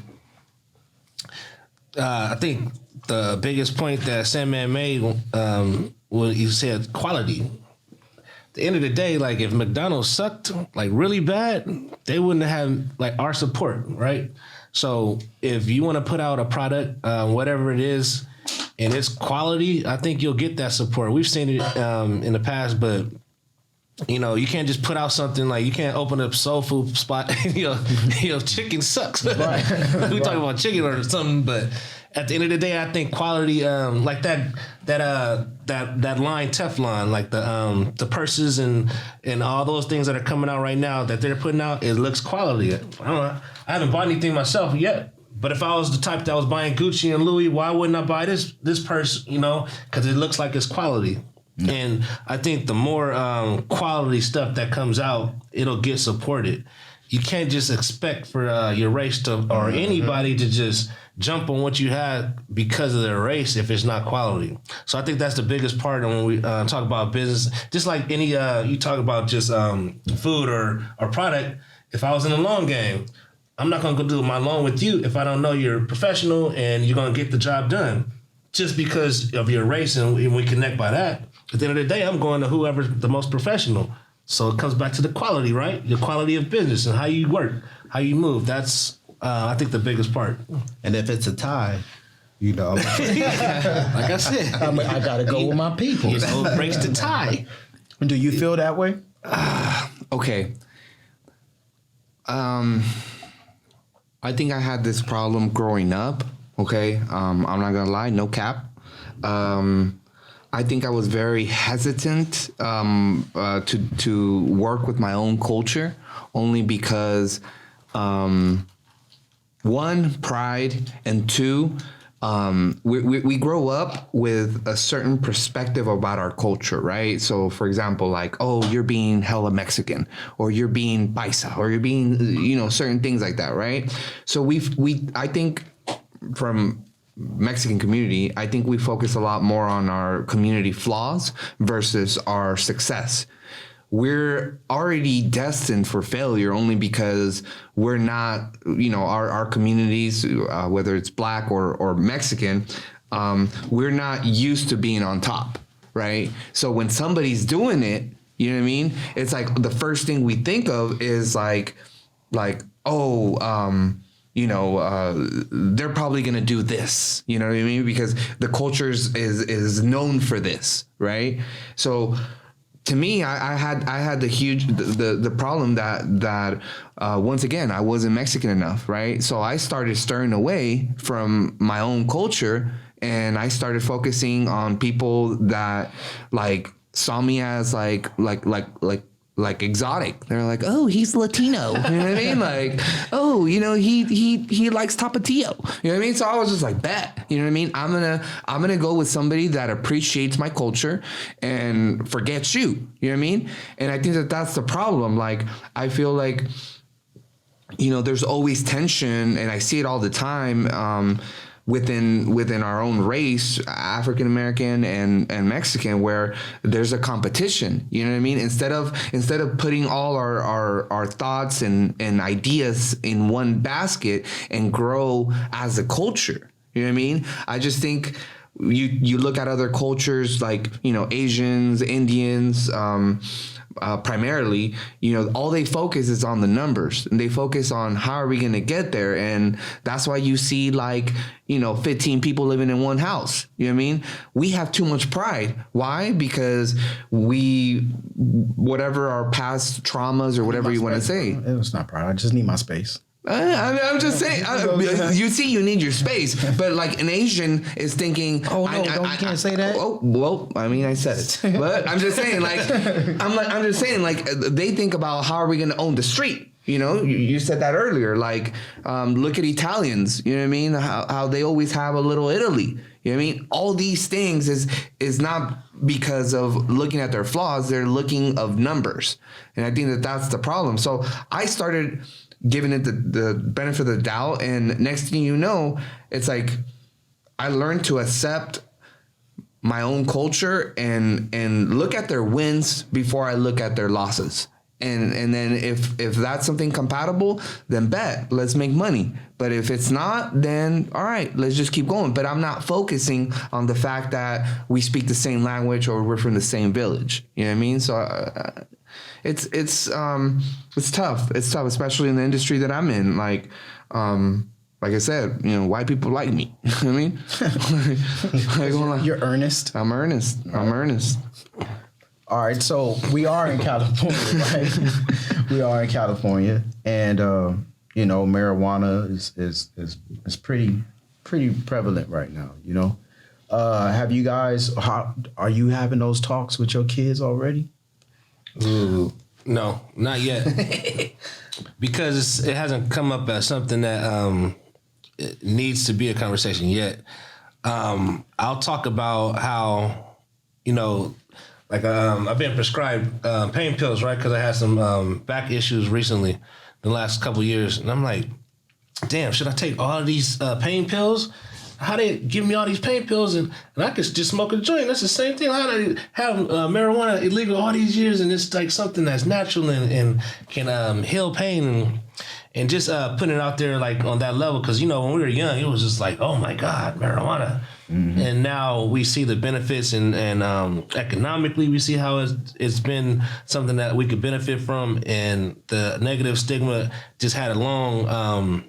I think the biggest point that Sandman made was he said quality. At the end of the day, like if McDonald's sucked like really bad, they wouldn't have like our support, right? So if you want to put out a product, whatever it is, and it's quality, I think you'll get that support. We've seen it in the past, but you can't just put out something like you can't open up soul food spot and chicken sucks. Right. We talking about chicken or something, but at the end of the day, I think quality, like that line Teflon, like the purses and all those things that are coming out right now that they're putting out, it looks quality. I don't know. I haven't bought anything myself yet, But if I was the type that was buying Gucci and Louis, why wouldn't I buy this purse? You know, because it looks like it's quality. And I think the more quality stuff that comes out, it'll get supported. You can't just expect for your race to or anybody to just jump on what you had because of their race if it's not quality. So I think that's the biggest part when we talk about business. Just like any you talk about just food or product. If I was in a loan game, I'm not gonna go do my loan with you if I don't know you're professional and you're gonna get the job done. Just because of your race and we connect by that. At the end of the day, I'm going to whoever's the most professional. So it comes back to the quality, right? The quality of business and how you work, how you move. That's, I think, the biggest part. And if it's a tie, you know. Like I said. I got to go with my people. You know, it breaks the tie. Do you feel that way? Okay. I think I had this problem growing up. Okay. I'm not going to lie. No cap. I think I was very hesitant to work with my own culture, only because one, pride, and two, we grow up with a certain perspective about our culture, right? So, for example, like, oh, you're being hella Mexican, or you're being paisa, or you're being, certain things like that, right? So I think from Mexican community, I think we focus a lot more on our community flaws versus our success. We're already destined for failure only because we're not, our communities, whether it's Black or Mexican, we're not used to being on top, right? So when somebody's doing it, you know what I mean? It's like the first thing we think of is like, they're probably going to do this, you know what I mean? Because the culture is known for this, right? So to me, I had the problem that once again, I wasn't Mexican enough, right? So I started stirring away from my own culture, and I started focusing on people that like saw me as like exotic. They're like, oh, he's Latino. You know what I mean? Like, oh, he likes Tapatio. You know what I mean? So I was just like, bet. You know what I mean? I'm gonna go with somebody that appreciates my culture and forgets you. You know what I mean? And I think that's the problem. Like, I feel like, there's always tension, and I see it all the time. Within our own race, African American and Mexican, where there's a competition, you know what I mean? Instead of putting all our thoughts and ideas in one basket and grow as a culture, you know what I mean? I just think you look at other cultures like, Asians, Indians, primarily, all they focus is on the numbers, and they focus on how are we going to get there. And that's why you see 15 people living in one house. You know what I mean? We have too much pride. Why? Because whatever our past traumas or whatever you want to say. It's not pride. I just need my space. I'm just saying. You need your space, but like an Asian is thinking, "Oh no, you can't say that." Oh well, I mean, I said it, but I'm just saying, they think about how are we going to own the street. You said that earlier. Like, look at Italians. You know what I mean? How they always have a little Italy. You know what I mean? All these things is not because of looking at their flaws. They're looking of numbers, and I think that's the problem. So I started giving it the benefit of the doubt, and next thing you know, it's like I learned to accept my own culture and look at their wins before I look at their losses. And then if that's something compatible, then bet, let's make money. But if it's not, then all right, let's just keep going. But I'm not focusing on the fact that we speak the same language or we're from the same village. You know what I mean? So it's tough. It's tough, especially in the industry that I'm in. Like I said, white people like me. You know what I mean? You're earnest. I'm earnest. Right. I'm earnest. All right, so we are in California, right? We are in California, and marijuana is pretty prevalent right now. Have you guys? Are you having those talks with your kids already? Ooh, no, not yet, because it hasn't come up as something that it needs to be a conversation yet. I'll talk about how, like I've been prescribed pain pills, right? Because I had some back issues recently, the last couple of years, and I'm like, damn, should I take all of these pain pills? How they give me all these pain pills and I could just smoke a joint? That's the same thing. How do I have marijuana illegal all these years and it's like something that's natural and can heal pain and just putting it out there like on that level. Because, when we were young, it was just like, oh my God, marijuana. Mm-hmm. And now we see the benefits and economically we see how it's been something that we could benefit from. And the negative stigma just had a long,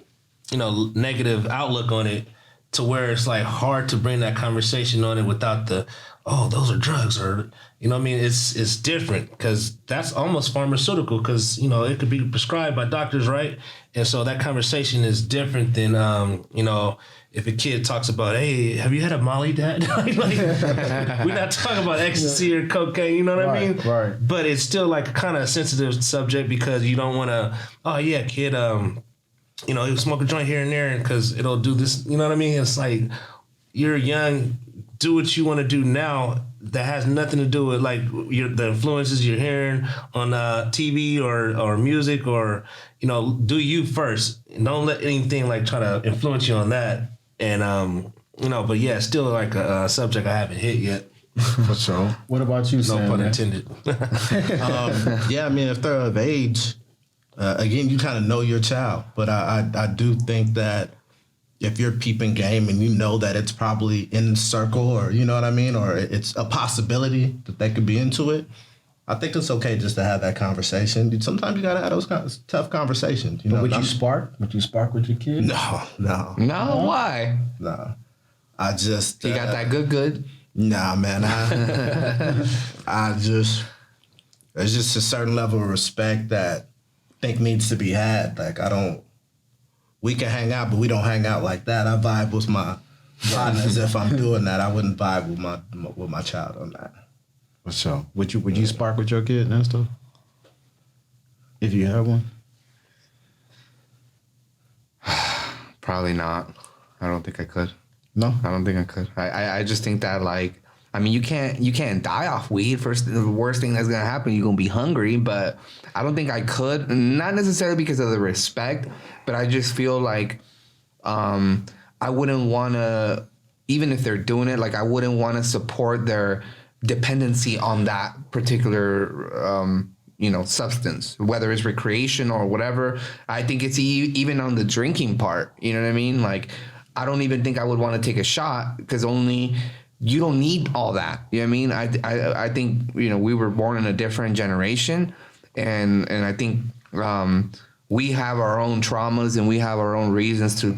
negative outlook on it, to where it's like hard to bring that conversation on it without those are drugs, or, it's different because that's almost pharmaceutical because, it could be prescribed by doctors, right? And so that conversation is different than, if a kid talks about, hey, have you had a Molly, Dad? We're not talking about ecstasy or cocaine, you know what I mean? Right. But it's still like a kind of sensitive subject because you don't want to, oh yeah, kid, you smoke a joint here and there because it'll do this. You know what I mean? It's like you're young, do what you want to do now. That has nothing to do with like the influences you're hearing on TV or music or, do you first. And don't let anything like try to influence you on that. And, but yeah, it's still like a subject I haven't hit yet. For sure. What about you, Sam? No pun intended. Yeah, I mean, if they're of age, again, you kind of know your child, but I do think that if you're peeping game and you know that it's probably in the circle or, you know what I mean, or it's a possibility that they could be into it, I think it's okay just to have that conversation. Sometimes you got to have those kind of tough conversations. Would you spark? Would you spark with your kid? No. Why? No. I just... You got that good? Nah, man. There's just a certain level of respect that I think needs to be had. Like, we can hang out, but we don't hang out like that. I vibe with my partners. If I'm doing that, I wouldn't vibe with my child on that. For sure. Would you spark with your kid and stuff? If you have one? Probably not. I don't think I could. No? I don't think I could. I just think that, like, I mean, you can't die off weed. The worst thing that's gonna happen, you're gonna be hungry. But I don't think I could. Not necessarily because of the respect, but I just feel like I wouldn't want to, even if they're doing it, like I wouldn't want to support their dependency on that particular substance, whether it's recreation or whatever. I think it's even on the drinking part. You know what I mean? Like, I don't even think I would want to take a shot because you don't need all that. You know what I mean? I think, we were born in a different generation and I think we have our own traumas and we have our own reasons to,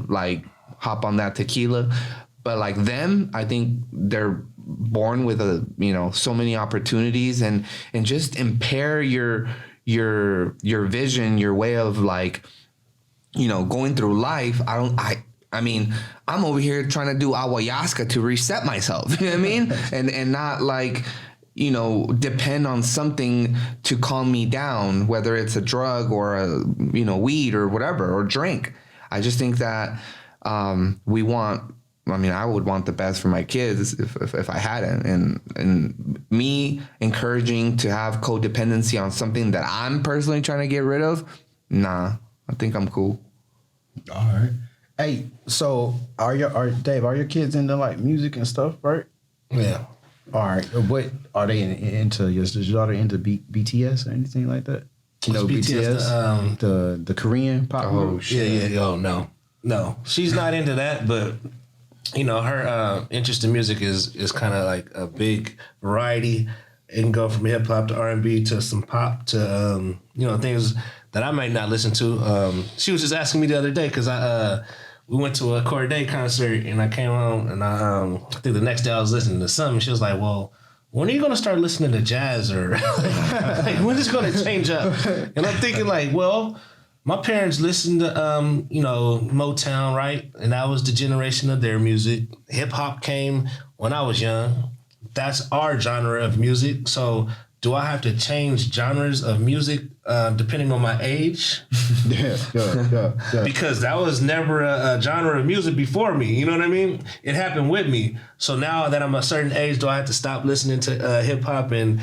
like hop on that tequila. But like them, I think they're born with so many opportunities and just impair your vision, your way of like, going through life. I mean, I'm over here trying to do ayahuasca to reset myself, you know what I mean? And not like, depend on something to calm me down, whether it's a drug or a, weed or whatever, or drink. I just think that I would want the best for my kids if I had it. And me encouraging to have codependency on something that I'm personally trying to get rid of, nah, I think I'm cool. All right. Hey, so are your kids into like music and stuff, right? Yeah. All right. What are they into? Is your daughter into BTS or anything like that? BTS, the Korean pop group? Yeah. Oh no. She's not into that, but her interest in music is kind of like a big variety. It can go from hip hop to R&B to some pop to things that I might not listen to. She was just asking me the other day because we went to a Corday concert and I came home and I think the next day I was listening to something. She was like, "Well, when are you going to start listening to jazz or like when is it going to change up?" And I'm thinking like, well, my parents listened to Motown, right? And that was the generation of their music. Hip hop came when I was young. That's our genre of music. So do I have to change genres of music depending on my age? Yeah. Because that was never a genre of music before me. You know what I mean? It happened with me. So now that I'm a certain age, do I have to stop listening to hip hop and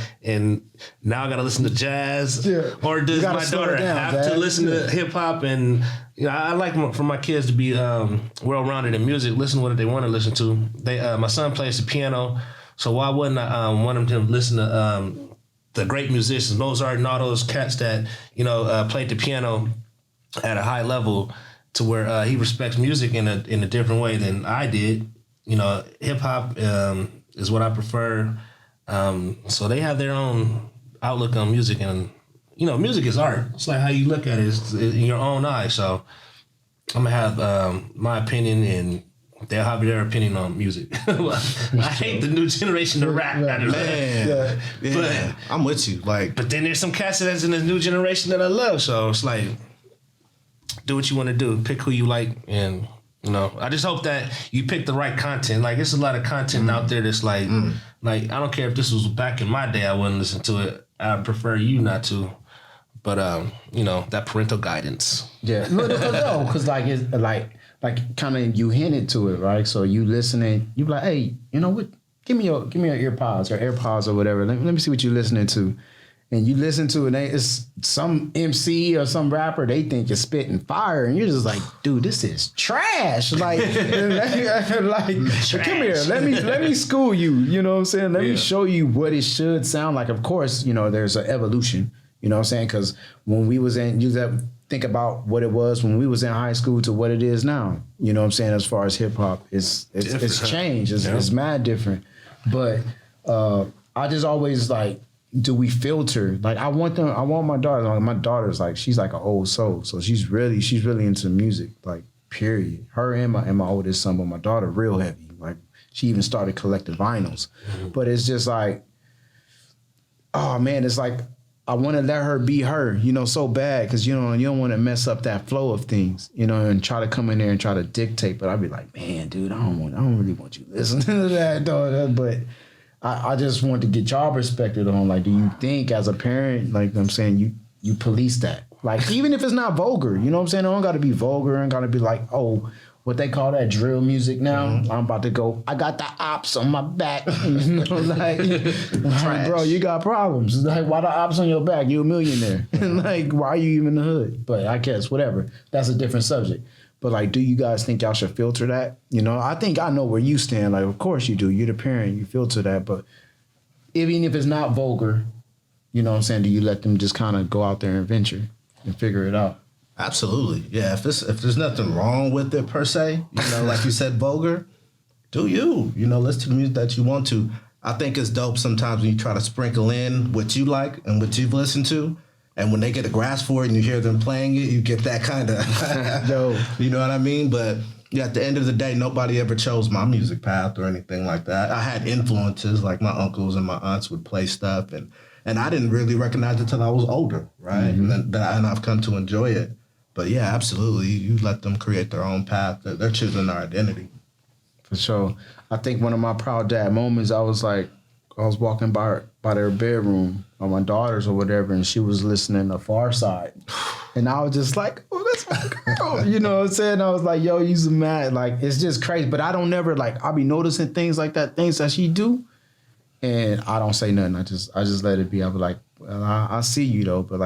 now I got to listen to jazz? Yeah. Or does my daughter have to listen to hip hop? And I like for my kids to be well-rounded in music, listen to what they want to listen to. My son plays the piano, so why wouldn't I want him to listen to the great musicians, Mozart and all those cats that, played the piano at a high level to where he respects music in a different way than I did. Hip hop is what I prefer. So they have their own outlook on music, and music is art. It's like how you look at it is in your own eyes. So I'm gonna have my opinion, and they'll have their opinion on music. I hate the new generation of rap. Man, but I'm with you. But then there's some cats that's in the new generation that I love. So it's like, do what you want to do. Pick who you like, and I just hope that you pick the right content. Like, there's a lot of content out there that's like I don't care if this was back in my day, I wouldn't listen to it. I prefer you not to. But that parental guidance. Yeah, because it's like kind of you hinted to it, right? So you listening, you be like, hey, you know what? Give me your earpods or AirPods or whatever. Let me see what you're listening to. And you listen to it, and it's some MC or some rapper, they think you're spitting fire, and you're just like, dude, this is trash. Like, come here, let me school you. You know what I'm saying? Let me show you what it should sound like. Of course, there's an evolution. You know what I'm saying? Because when we was think about what it was when we was in high school to what it is now. You know what I'm saying? As far as hip hop, it's changed. It's mad different. But I just always like, do we filter? Like, I want my daughter. Like, my daughter's like, she's like an old soul, so she's really into music. Like, period. Her and my oldest son, but my daughter real heavy. Like, she even started collecting vinyls. But it's just like, oh man, it's like, I want to let her be her, so bad, because you don't want to mess up that flow of things, and try to come in there and try to dictate. But I'd be like, man, dude, I don't really want you listening to that, dog. But I just want to get y'all perspective on, like, do you think as a parent, like I'm saying, you police that, like, even if it's not vulgar, you know what I'm saying? It don't got to be vulgar, and got to be like, oh, what they call that drill music now. I'm about to go, I got the ops on my back. Like, bro, you got problems. Like, why the ops on your back? You a millionaire. Like, why are you even in the hood? But I guess, whatever. That's a different subject. But like, do you guys think y'all should filter that? I think I know where you stand. Like, of course you do. You're the parent. You filter that. But even if it's not vulgar, you know what I'm saying, do you let them just kind of go out there and venture and figure it out? Absolutely. Yeah, if there's nothing wrong with it per se, like you said, vulgar, do you. Listen to the music that you want to. I think it's dope sometimes when you try to sprinkle in what you like and what you've listened to. And when they get a grasp for it and you hear them playing it, you get that kind of, you know what I mean? But yeah, at the end of the day, nobody ever chose my music path or anything like that. I had influences, like my uncles and my aunts would play stuff, and I didn't really recognize it until I was older, right? And I've come to enjoy it. But yeah, absolutely. You let them create their own path. They're choosing their identity. For sure. I think one of my proud dad moments, I was walking by their bedroom, or my daughter's or whatever, and she was listening to Far Side. And I was just like, oh, that's my girl. You know what I'm saying? I was like, yo, you some mad. Like, it's just crazy. But I don't never, like, I'll be noticing things like that, things that she do. And I don't say nothing. I just let it be. I'll be like, well, I see you though, but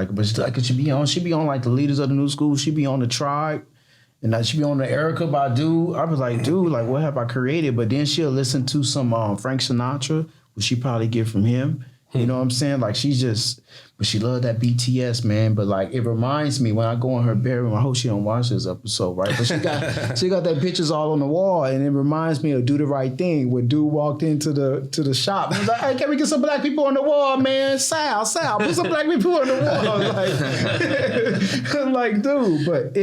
she be on like the Leaders of the New School. She be on the Tribe, and she be on the Erykah Badu. I was like, dude, like, what have I created? But then she'll listen to some Frank Sinatra, which she probably get from him. You know what I'm saying? Like, but she loved that BTS, man. But like, it reminds me when I go in her bedroom. I hope she don't watch this episode, right? But she got that pictures all on the wall, and it reminds me of Do the Right Thing when dude walked into the shop. And was like, hey, can we get some black people on the wall, man? Sal, put some black people on the wall. Like, dude, but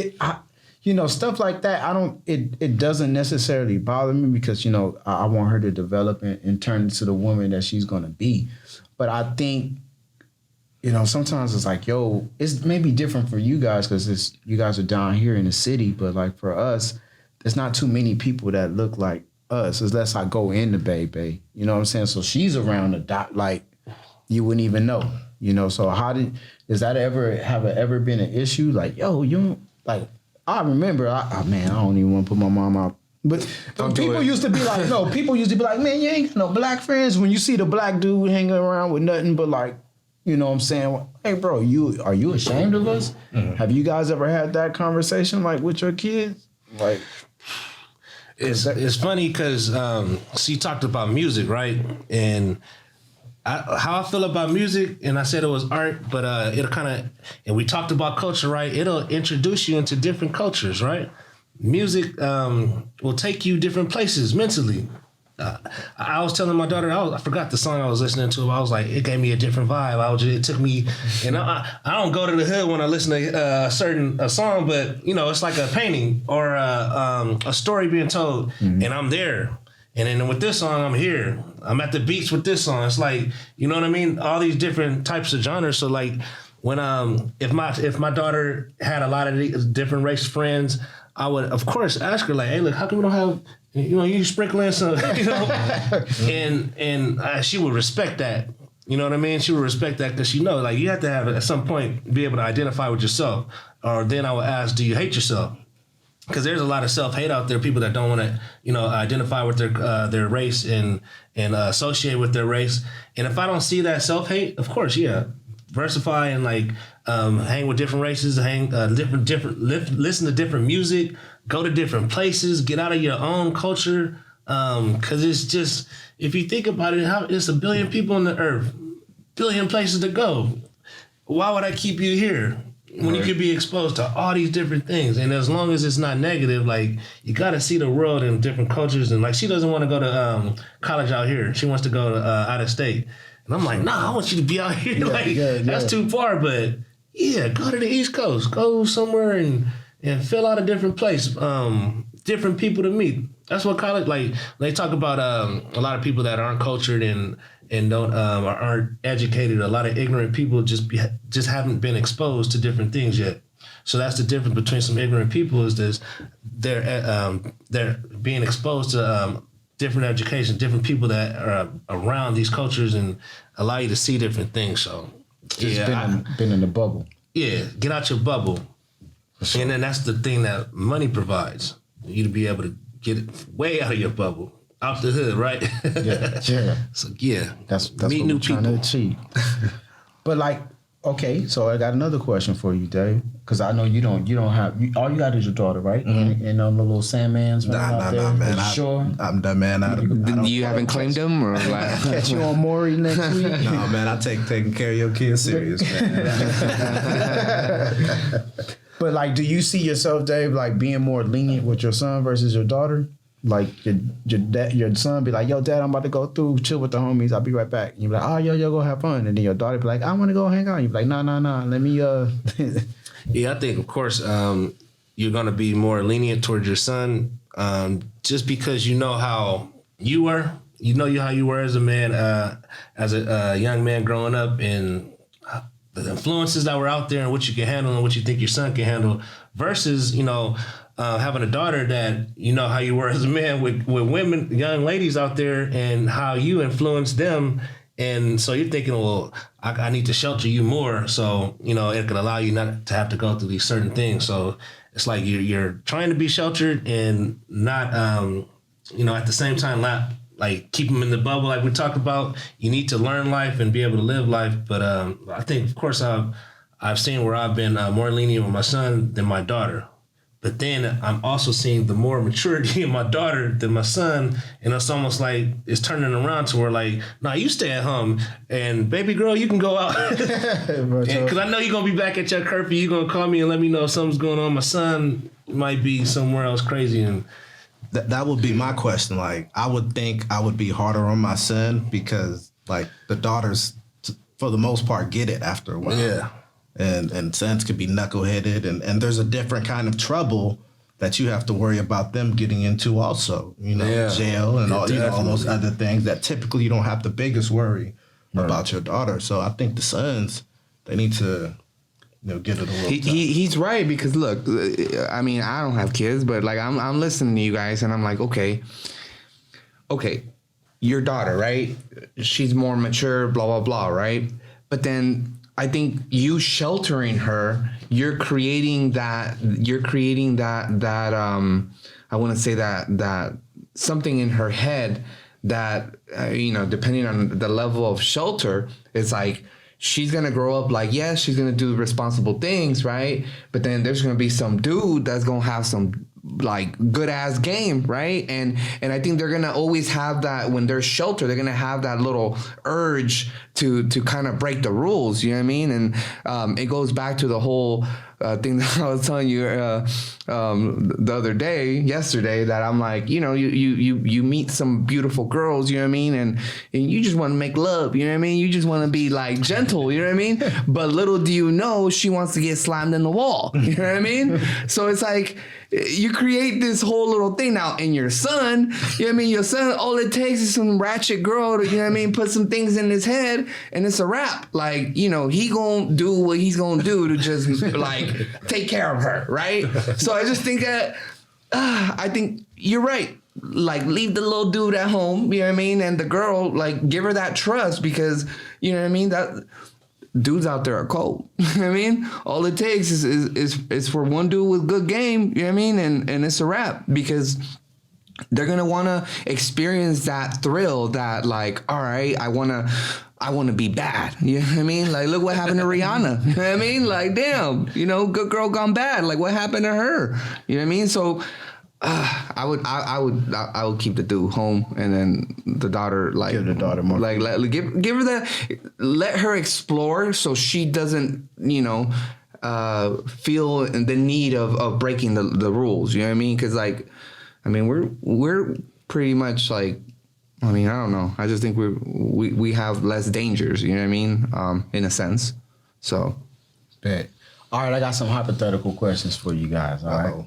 stuff like that, it doesn't necessarily bother me because, I want her to develop and turn into the woman that she's going to be. But I think, sometimes it's like, yo, it's maybe different for you guys because you guys are down here in the city. But like for us, there's not too many people that look like us unless I go in the Bay. You know what I'm saying? So she's around the dot, like, you wouldn't even know. You know, so does that ever been an issue? Like, yo, you don't, like, I remember, man, I don't even want to put my mom out. But people used to be like, man, you ain't got no black friends. When you see the black dude hanging around with nothing but like, you know what I'm saying? Hey, bro, are you ashamed of us? Mm-hmm. Have you guys ever had that conversation like with your kids? Like, it's funny because she talked about music, right? And how I feel about music, and I said it was art, but it'll and we talked about culture, right? It'll introduce you into different cultures, right? Music will take you different places mentally. I was telling my daughter, I forgot the song I was listening to. I was like, it gave me a different vibe. It took me, and I don't go to the hood when I listen to a song, but you know, it's like a painting or a story being told, and I'm there. And then with this song, I'm here. I'm at the beach with this song. It's like, you know what I mean? All these different types of genres. So like, when if my daughter had a lot of these different race friends, I would of course ask her like, hey, look, how come we don't have, you know, you sprinkle in some, you know, and she would respect that. You know what I mean? She would respect that because she knows like you have to have at some point be able to identify with yourself. Or then I would ask, do you hate yourself? Because there's a lot of self-hate out there, people that don't want to, you know, identify with their race and associate with their race. And if I don't see that self-hate, of course, yeah, versify and like hang with different races, listen to different music, go to different places, get out of your own culture. Because it's just, if you think about it, it's a billion people on the earth, billion places to go. Why would I keep you here? When you could be exposed to all these different things. And as long as it's not negative, like, you got to see the world in different cultures. And, like, she doesn't want to go to college out here. She wants to go to out of state. And I'm like, nah, I want you to be out here. That's too far. But, yeah, go to the East Coast. Go somewhere and fill out a different place. Different people to meet. That's what college, like, they talk about a lot of people that aren't cultured and don't aren't educated. A lot of ignorant people just haven't been exposed to different things yet. So that's the difference between some ignorant people is this: they're being exposed to different education, different people that are around these cultures and allow you to see different things. So been in the bubble. Yeah, get out your bubble, sure. And then that's the thing that money provides you to be able to get it way out of your bubble. Out the hood, right? Yeah. So yeah, that's meet what new we're trying people. to achieve. But like, okay, so I got another question for you, Dave, because I know you don't have all you got is your daughter, right? Mm-hmm. And the little Sandman's out there. Man. Sure. I'm done, man. You haven't claimed them, or like catch you on Maury next week? No, man. I taking care of your kids serious, man. But like, do you see yourself, Dave, like being more lenient with your son versus your daughter? Like your son be like, yo, Dad, I'm about to go through, chill with the homies. I'll be right back. And you be like, oh, yo, go have fun. And then your daughter be like, I want to go hang out. You be like, nah. Let me. Yeah, I think of course you're gonna be more lenient towards your son, just because you know how you were. You know how you were as a man, as a young man growing up, and the influences that were out there, and what you can handle, and what you think your son can handle, versus having a daughter that you know how you were as a man with women, young ladies out there, and how you influenced them. And so you're thinking, well, I need to shelter you more, so it can allow you not to have to go through these certain things. So it's like you're trying to be sheltered and not, at the same time, not like keep them in the bubble like we talked about. You need to learn life and be able to live life. But I think, of course, I've seen where I've been more lenient with my son than my daughter. But then I'm also seeing the more maturity in my daughter than my son. And it's almost like it's turning around to where like, nah, you stay at home. And baby girl, you can go out. Because I know you're going to be back at your curfew. You're going to call me and let me know if something's going on. My son might be somewhere else crazy. And that would be my question. Like, I would think I would be harder on my son because like the daughters, for the most part, get it after a while. Yeah. And sons could be knuckleheaded, and there's a different kind of trouble that you have to worry about them getting into also, jail and all those other things that typically you don't have the biggest worry about your daughter. So I think the sons, they need to, get it a little tough. He's right, because look, I mean, I don't have kids, but like I'm listening to you guys and I'm like, okay, your daughter, right? She's more mature, blah, blah, blah, right? But then I think you sheltering her, you're creating that I want to say that something in her head that, depending on the level of shelter, it's like, she's going to grow up like, yes, she's going to do responsible things, right? But then there's going to be some dude that's going to have some like good ass game, right? And I think they're going to always have that when they're sheltered, they're going to have that little urge to kind of break the rules, you know what I mean? And it goes back to the whole thing that I was telling you the yesterday, that I'm like, you meet some beautiful girls, you know what I mean? And you just want to make love, you know what I mean? You just want to be like gentle, you know what I mean? But little do you know, she wants to get slammed in the wall, you know what I mean? So it's like, you create this whole little thing now in your son, you know what I mean? Your son, all it takes is some ratchet girl to, you know what I mean, put some things in his head and it's a wrap. Like, he gonna do what he's gonna do to just like take care of her, right? So I just think that, I think you're right. Like, leave the little dude at home, you know what I mean? And the girl, like, give her that trust, because, you know what I mean? That dudes out there are cold. You know what I mean? All it takes is for one dude with good game, you know what I mean? And it's a wrap, because they're going to want to experience that thrill that, like, all right, I want to be bad. You know what I mean? Like, look what happened to Rihanna. You know what I mean? Like, damn, good girl gone bad. Like, what happened to her? You know what I mean? So I would keep the dude home, and then the daughter, like, give the daughter more, like, give her let her explore, so she doesn't feel the need of breaking the rules. You know what I mean? Because, like, I mean, we're pretty much like, I mean, I don't know. I just think we have less dangers. You know what I mean? In a sense. So. Bet. All right, I got some hypothetical questions for you guys. All right.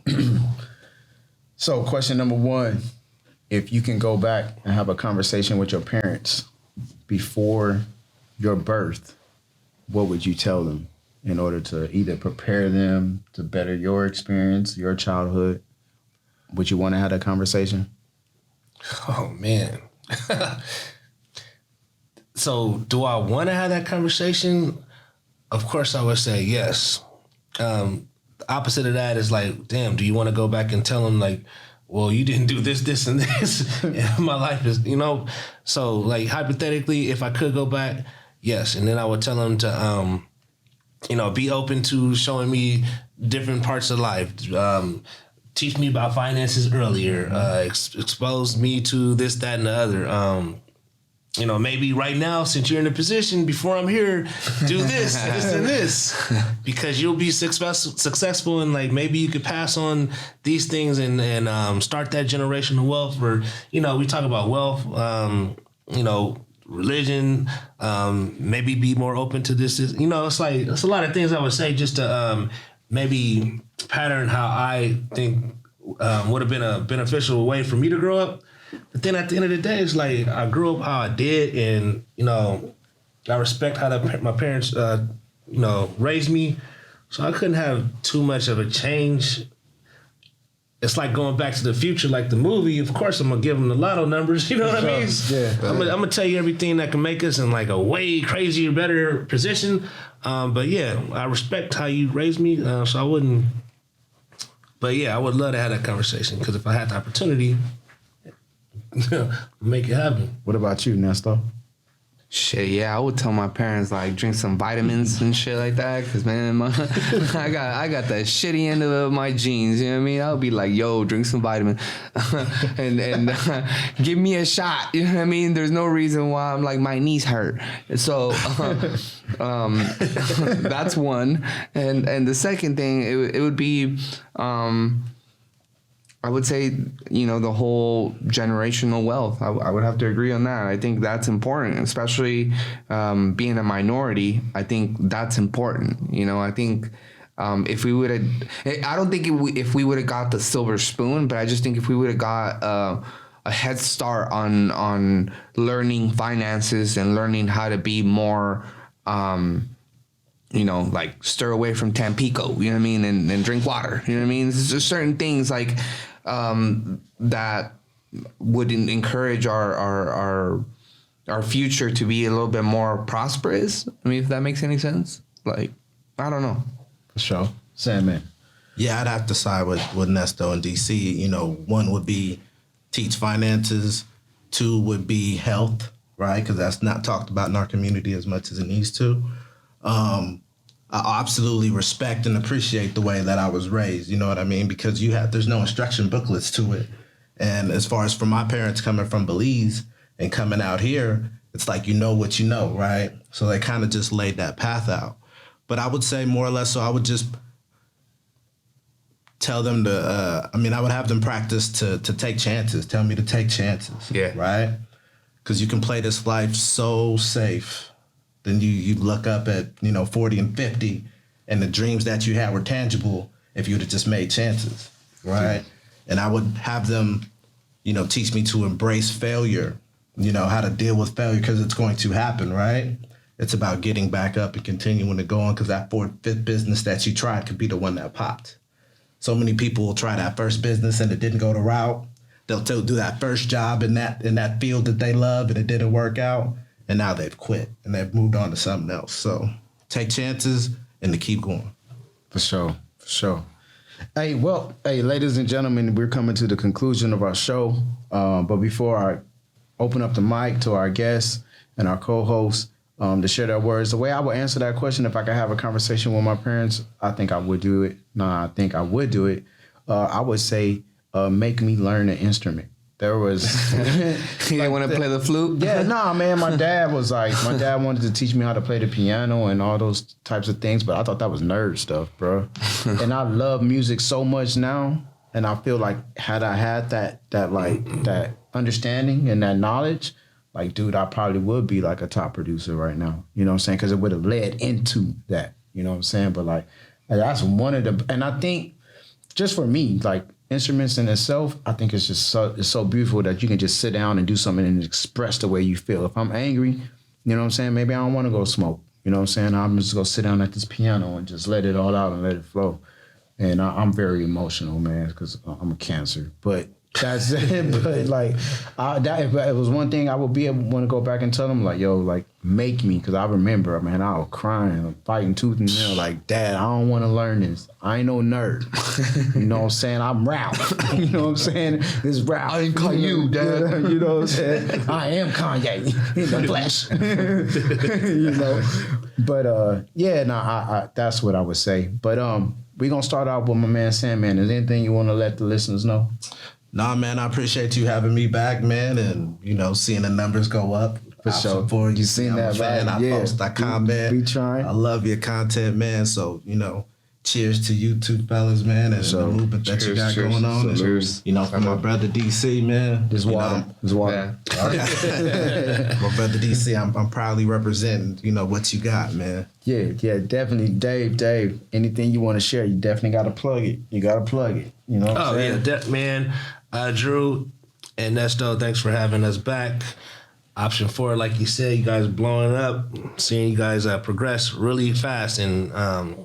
So, question number one: if you can go back and have a conversation with your parents before your birth, what would you tell them in order to either prepare them to better your experience, your childhood? Would you want to have that conversation? Oh, man. So, do I want to have that conversation? Of course, I would say yes. The opposite of that is like, damn, do you want to go back and tell them, like, well, you didn't do this, this, and this. My life is, So, like, hypothetically, if I could go back, yes. And then I would tell them to, be open to showing me different parts of life. Teach me about finances earlier. Expose me to this, that, and the other. Maybe right now, since you're in a position, before I'm here, do this, this, and this, because you'll be successful, and, like, maybe you could pass on these things and start that generational wealth. Or, we talk about wealth, religion, maybe be more open to this. It's like, it's a lot of things I would say just to maybe pattern how I think would have been a beneficial way for me to grow up. But then at the end of the day, it's like, I grew up how I did, and, I respect how my parents, raised me. So I couldn't have too much of a change. It's like going back to the future, like the movie. Of course, I'm going to give them the lotto numbers. You know what I mean? Yeah. I'm going to tell you everything that can make us in, like, a way crazier, better position. But yeah, I respect how you raised me. So I wouldn't. But yeah, I would love to have that conversation, because if I had the opportunity, make it happen. What about you, Nesto? Shit, yeah, I would tell my parents, like, drink some vitamins and shit like that, because, man, I got that shitty end of my genes, you know what I mean? I would be like, yo, drink some vitamins and give me a shot, you know what I mean? There's no reason why I'm like, my knees hurt. So that's one. And the second thing, it would be, I would say, the whole generational wealth. I would have to agree on that. I think that's important, especially being a minority. I think that's important. I think if we would have, I don't think if we would have got the silver spoon, but I just think if we would have got a head start on learning finances and learning how to be more, like, stir away from Tampico, you know what I mean, and drink water, you know what I mean? There's just certain things, like, that would encourage our future to be a little bit more prosperous. I mean, if that makes any sense. Like, I don't know. For sure. Sandman. Yeah, I'd have to side with Nesto and DC. You know, one would be teach finances. Two would be health, right? Because that's not talked about in our community as much as it needs to. I absolutely respect and appreciate the way that I was raised. You know what I mean? Because there's no instruction booklets to it. And as far as for my parents coming from Belize and coming out here, it's like you know what you know, right? So they kind of just laid that path out. But I would say more or less, so I would just tell them to, I would have them practice to take chances. Tell me to take chances. Yeah. Right? Because you can play this life so safe. Then you look up at, 40 and 50, and the dreams that you had were tangible if you'd have just made chances. Right? And I would have them, teach me to embrace failure, how to deal with failure because it's going to happen, right? It's about getting back up and continuing to go on because that fourth, fifth business that you tried could be the one that popped. So many people will try that first business and it didn't go the route. They'll do that first job in that field that they love and it didn't work out. And now they've quit and they've moved on to something else. So take chances and to keep going. For sure. For sure. Hey, ladies and gentlemen, we're coming to the conclusion of our show. But before I open up the mic to our guests and our co-hosts to share their words, the way I would answer that question, if I could have a conversation with my parents, I think I would do it. I would say, make me learn an instrument. There was... You didn't want to play the flute? Yeah, man. My dad wanted to teach me how to play the piano and all those types of things, but I thought that was nerd stuff, bro. And I love music so much now, and I feel like had I had that understanding and that knowledge, like, dude, I probably would be like a top producer right now. You know what I'm saying? Because it would have led into that. You know what I'm saying? But like that's one of the, and I think just for me, like, instruments in itself, I think it's just it's so beautiful that you can just sit down and do something and express the way you feel. If I'm angry, you know what I'm saying? Maybe I don't want to go smoke. You know what I'm saying? I'm just going to sit down at this piano and just let it all out and let it flow. And I'm very emotional, man, because I'm a Cancer. But that's it. But like, if it was one thing, I would want to go back and tell them, like, yo, like, make me. Because I remember, man, I was crying, fighting tooth and nail, like, Dad, I don't want to learn this. I ain't no nerd. You know what I'm saying? I'm Ralph. You know what I'm saying? This Ralph. I ain't Kanye, Dad. You know what I'm saying? I am Kanye in the flesh. But that's what I would say. But we're going to start out with my man Sandman. Is there anything you want to let the listeners know? Nah, man, I appreciate you having me back, man, and, seeing the numbers go up. For sure. You seen that, right? I post, I comment. Be trying. I love your content, man. So, cheers to you two fellas, man, and the movement that you got going on. Cheers. And, for my brother DC, man. This water. Yeah. My brother DC, I'm proudly representing, what you got, man. Yeah, definitely. Dave, anything you want to share, you definitely got to plug it. You got to plug it. You know what I'm saying? Yeah, man. Drew and Nesto, thanks for having us back. Option 4, like you said, you guys blowing up, seeing you guys progress really fast, and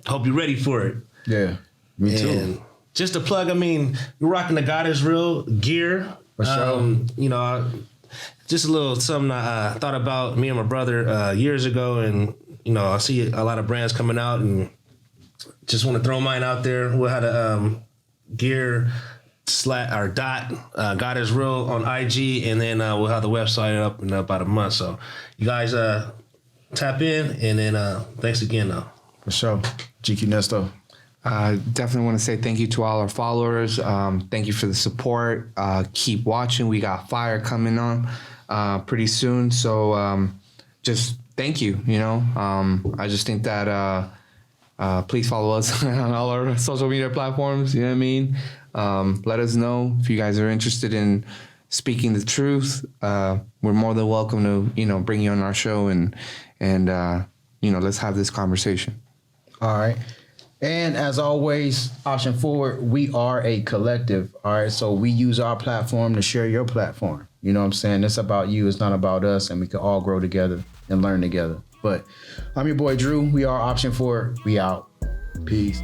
hope you're ready for it. Yeah, me too. And just to plug, you're rocking the God is Real gear. For sure. Just a little something I thought about me and my brother years ago, and I see a lot of brands coming out, and just want to throw mine out there. We'll have a gear God is Real on IG, and then we'll have the website up in about a month. So you guys tap in, and then thanks again though. For sure. GQ Nesto. Definitely want to say thank you to all our followers. Thank you for the support. Keep watching. We got fire coming on pretty soon. So just thank you. I just think that please follow us on all our social media platforms. You know what I mean? Let us know if you guys are interested in speaking the truth. We're more than welcome to, bring you on our show and let's have this conversation. All right. And as always, Option Forward, we are a collective. All right. So we use our platform to share your platform. You know what I'm saying? It's about you. It's not about us. And we can all grow together and learn together. But I'm your boy, Drew. We are Option Forward. We out. Peace.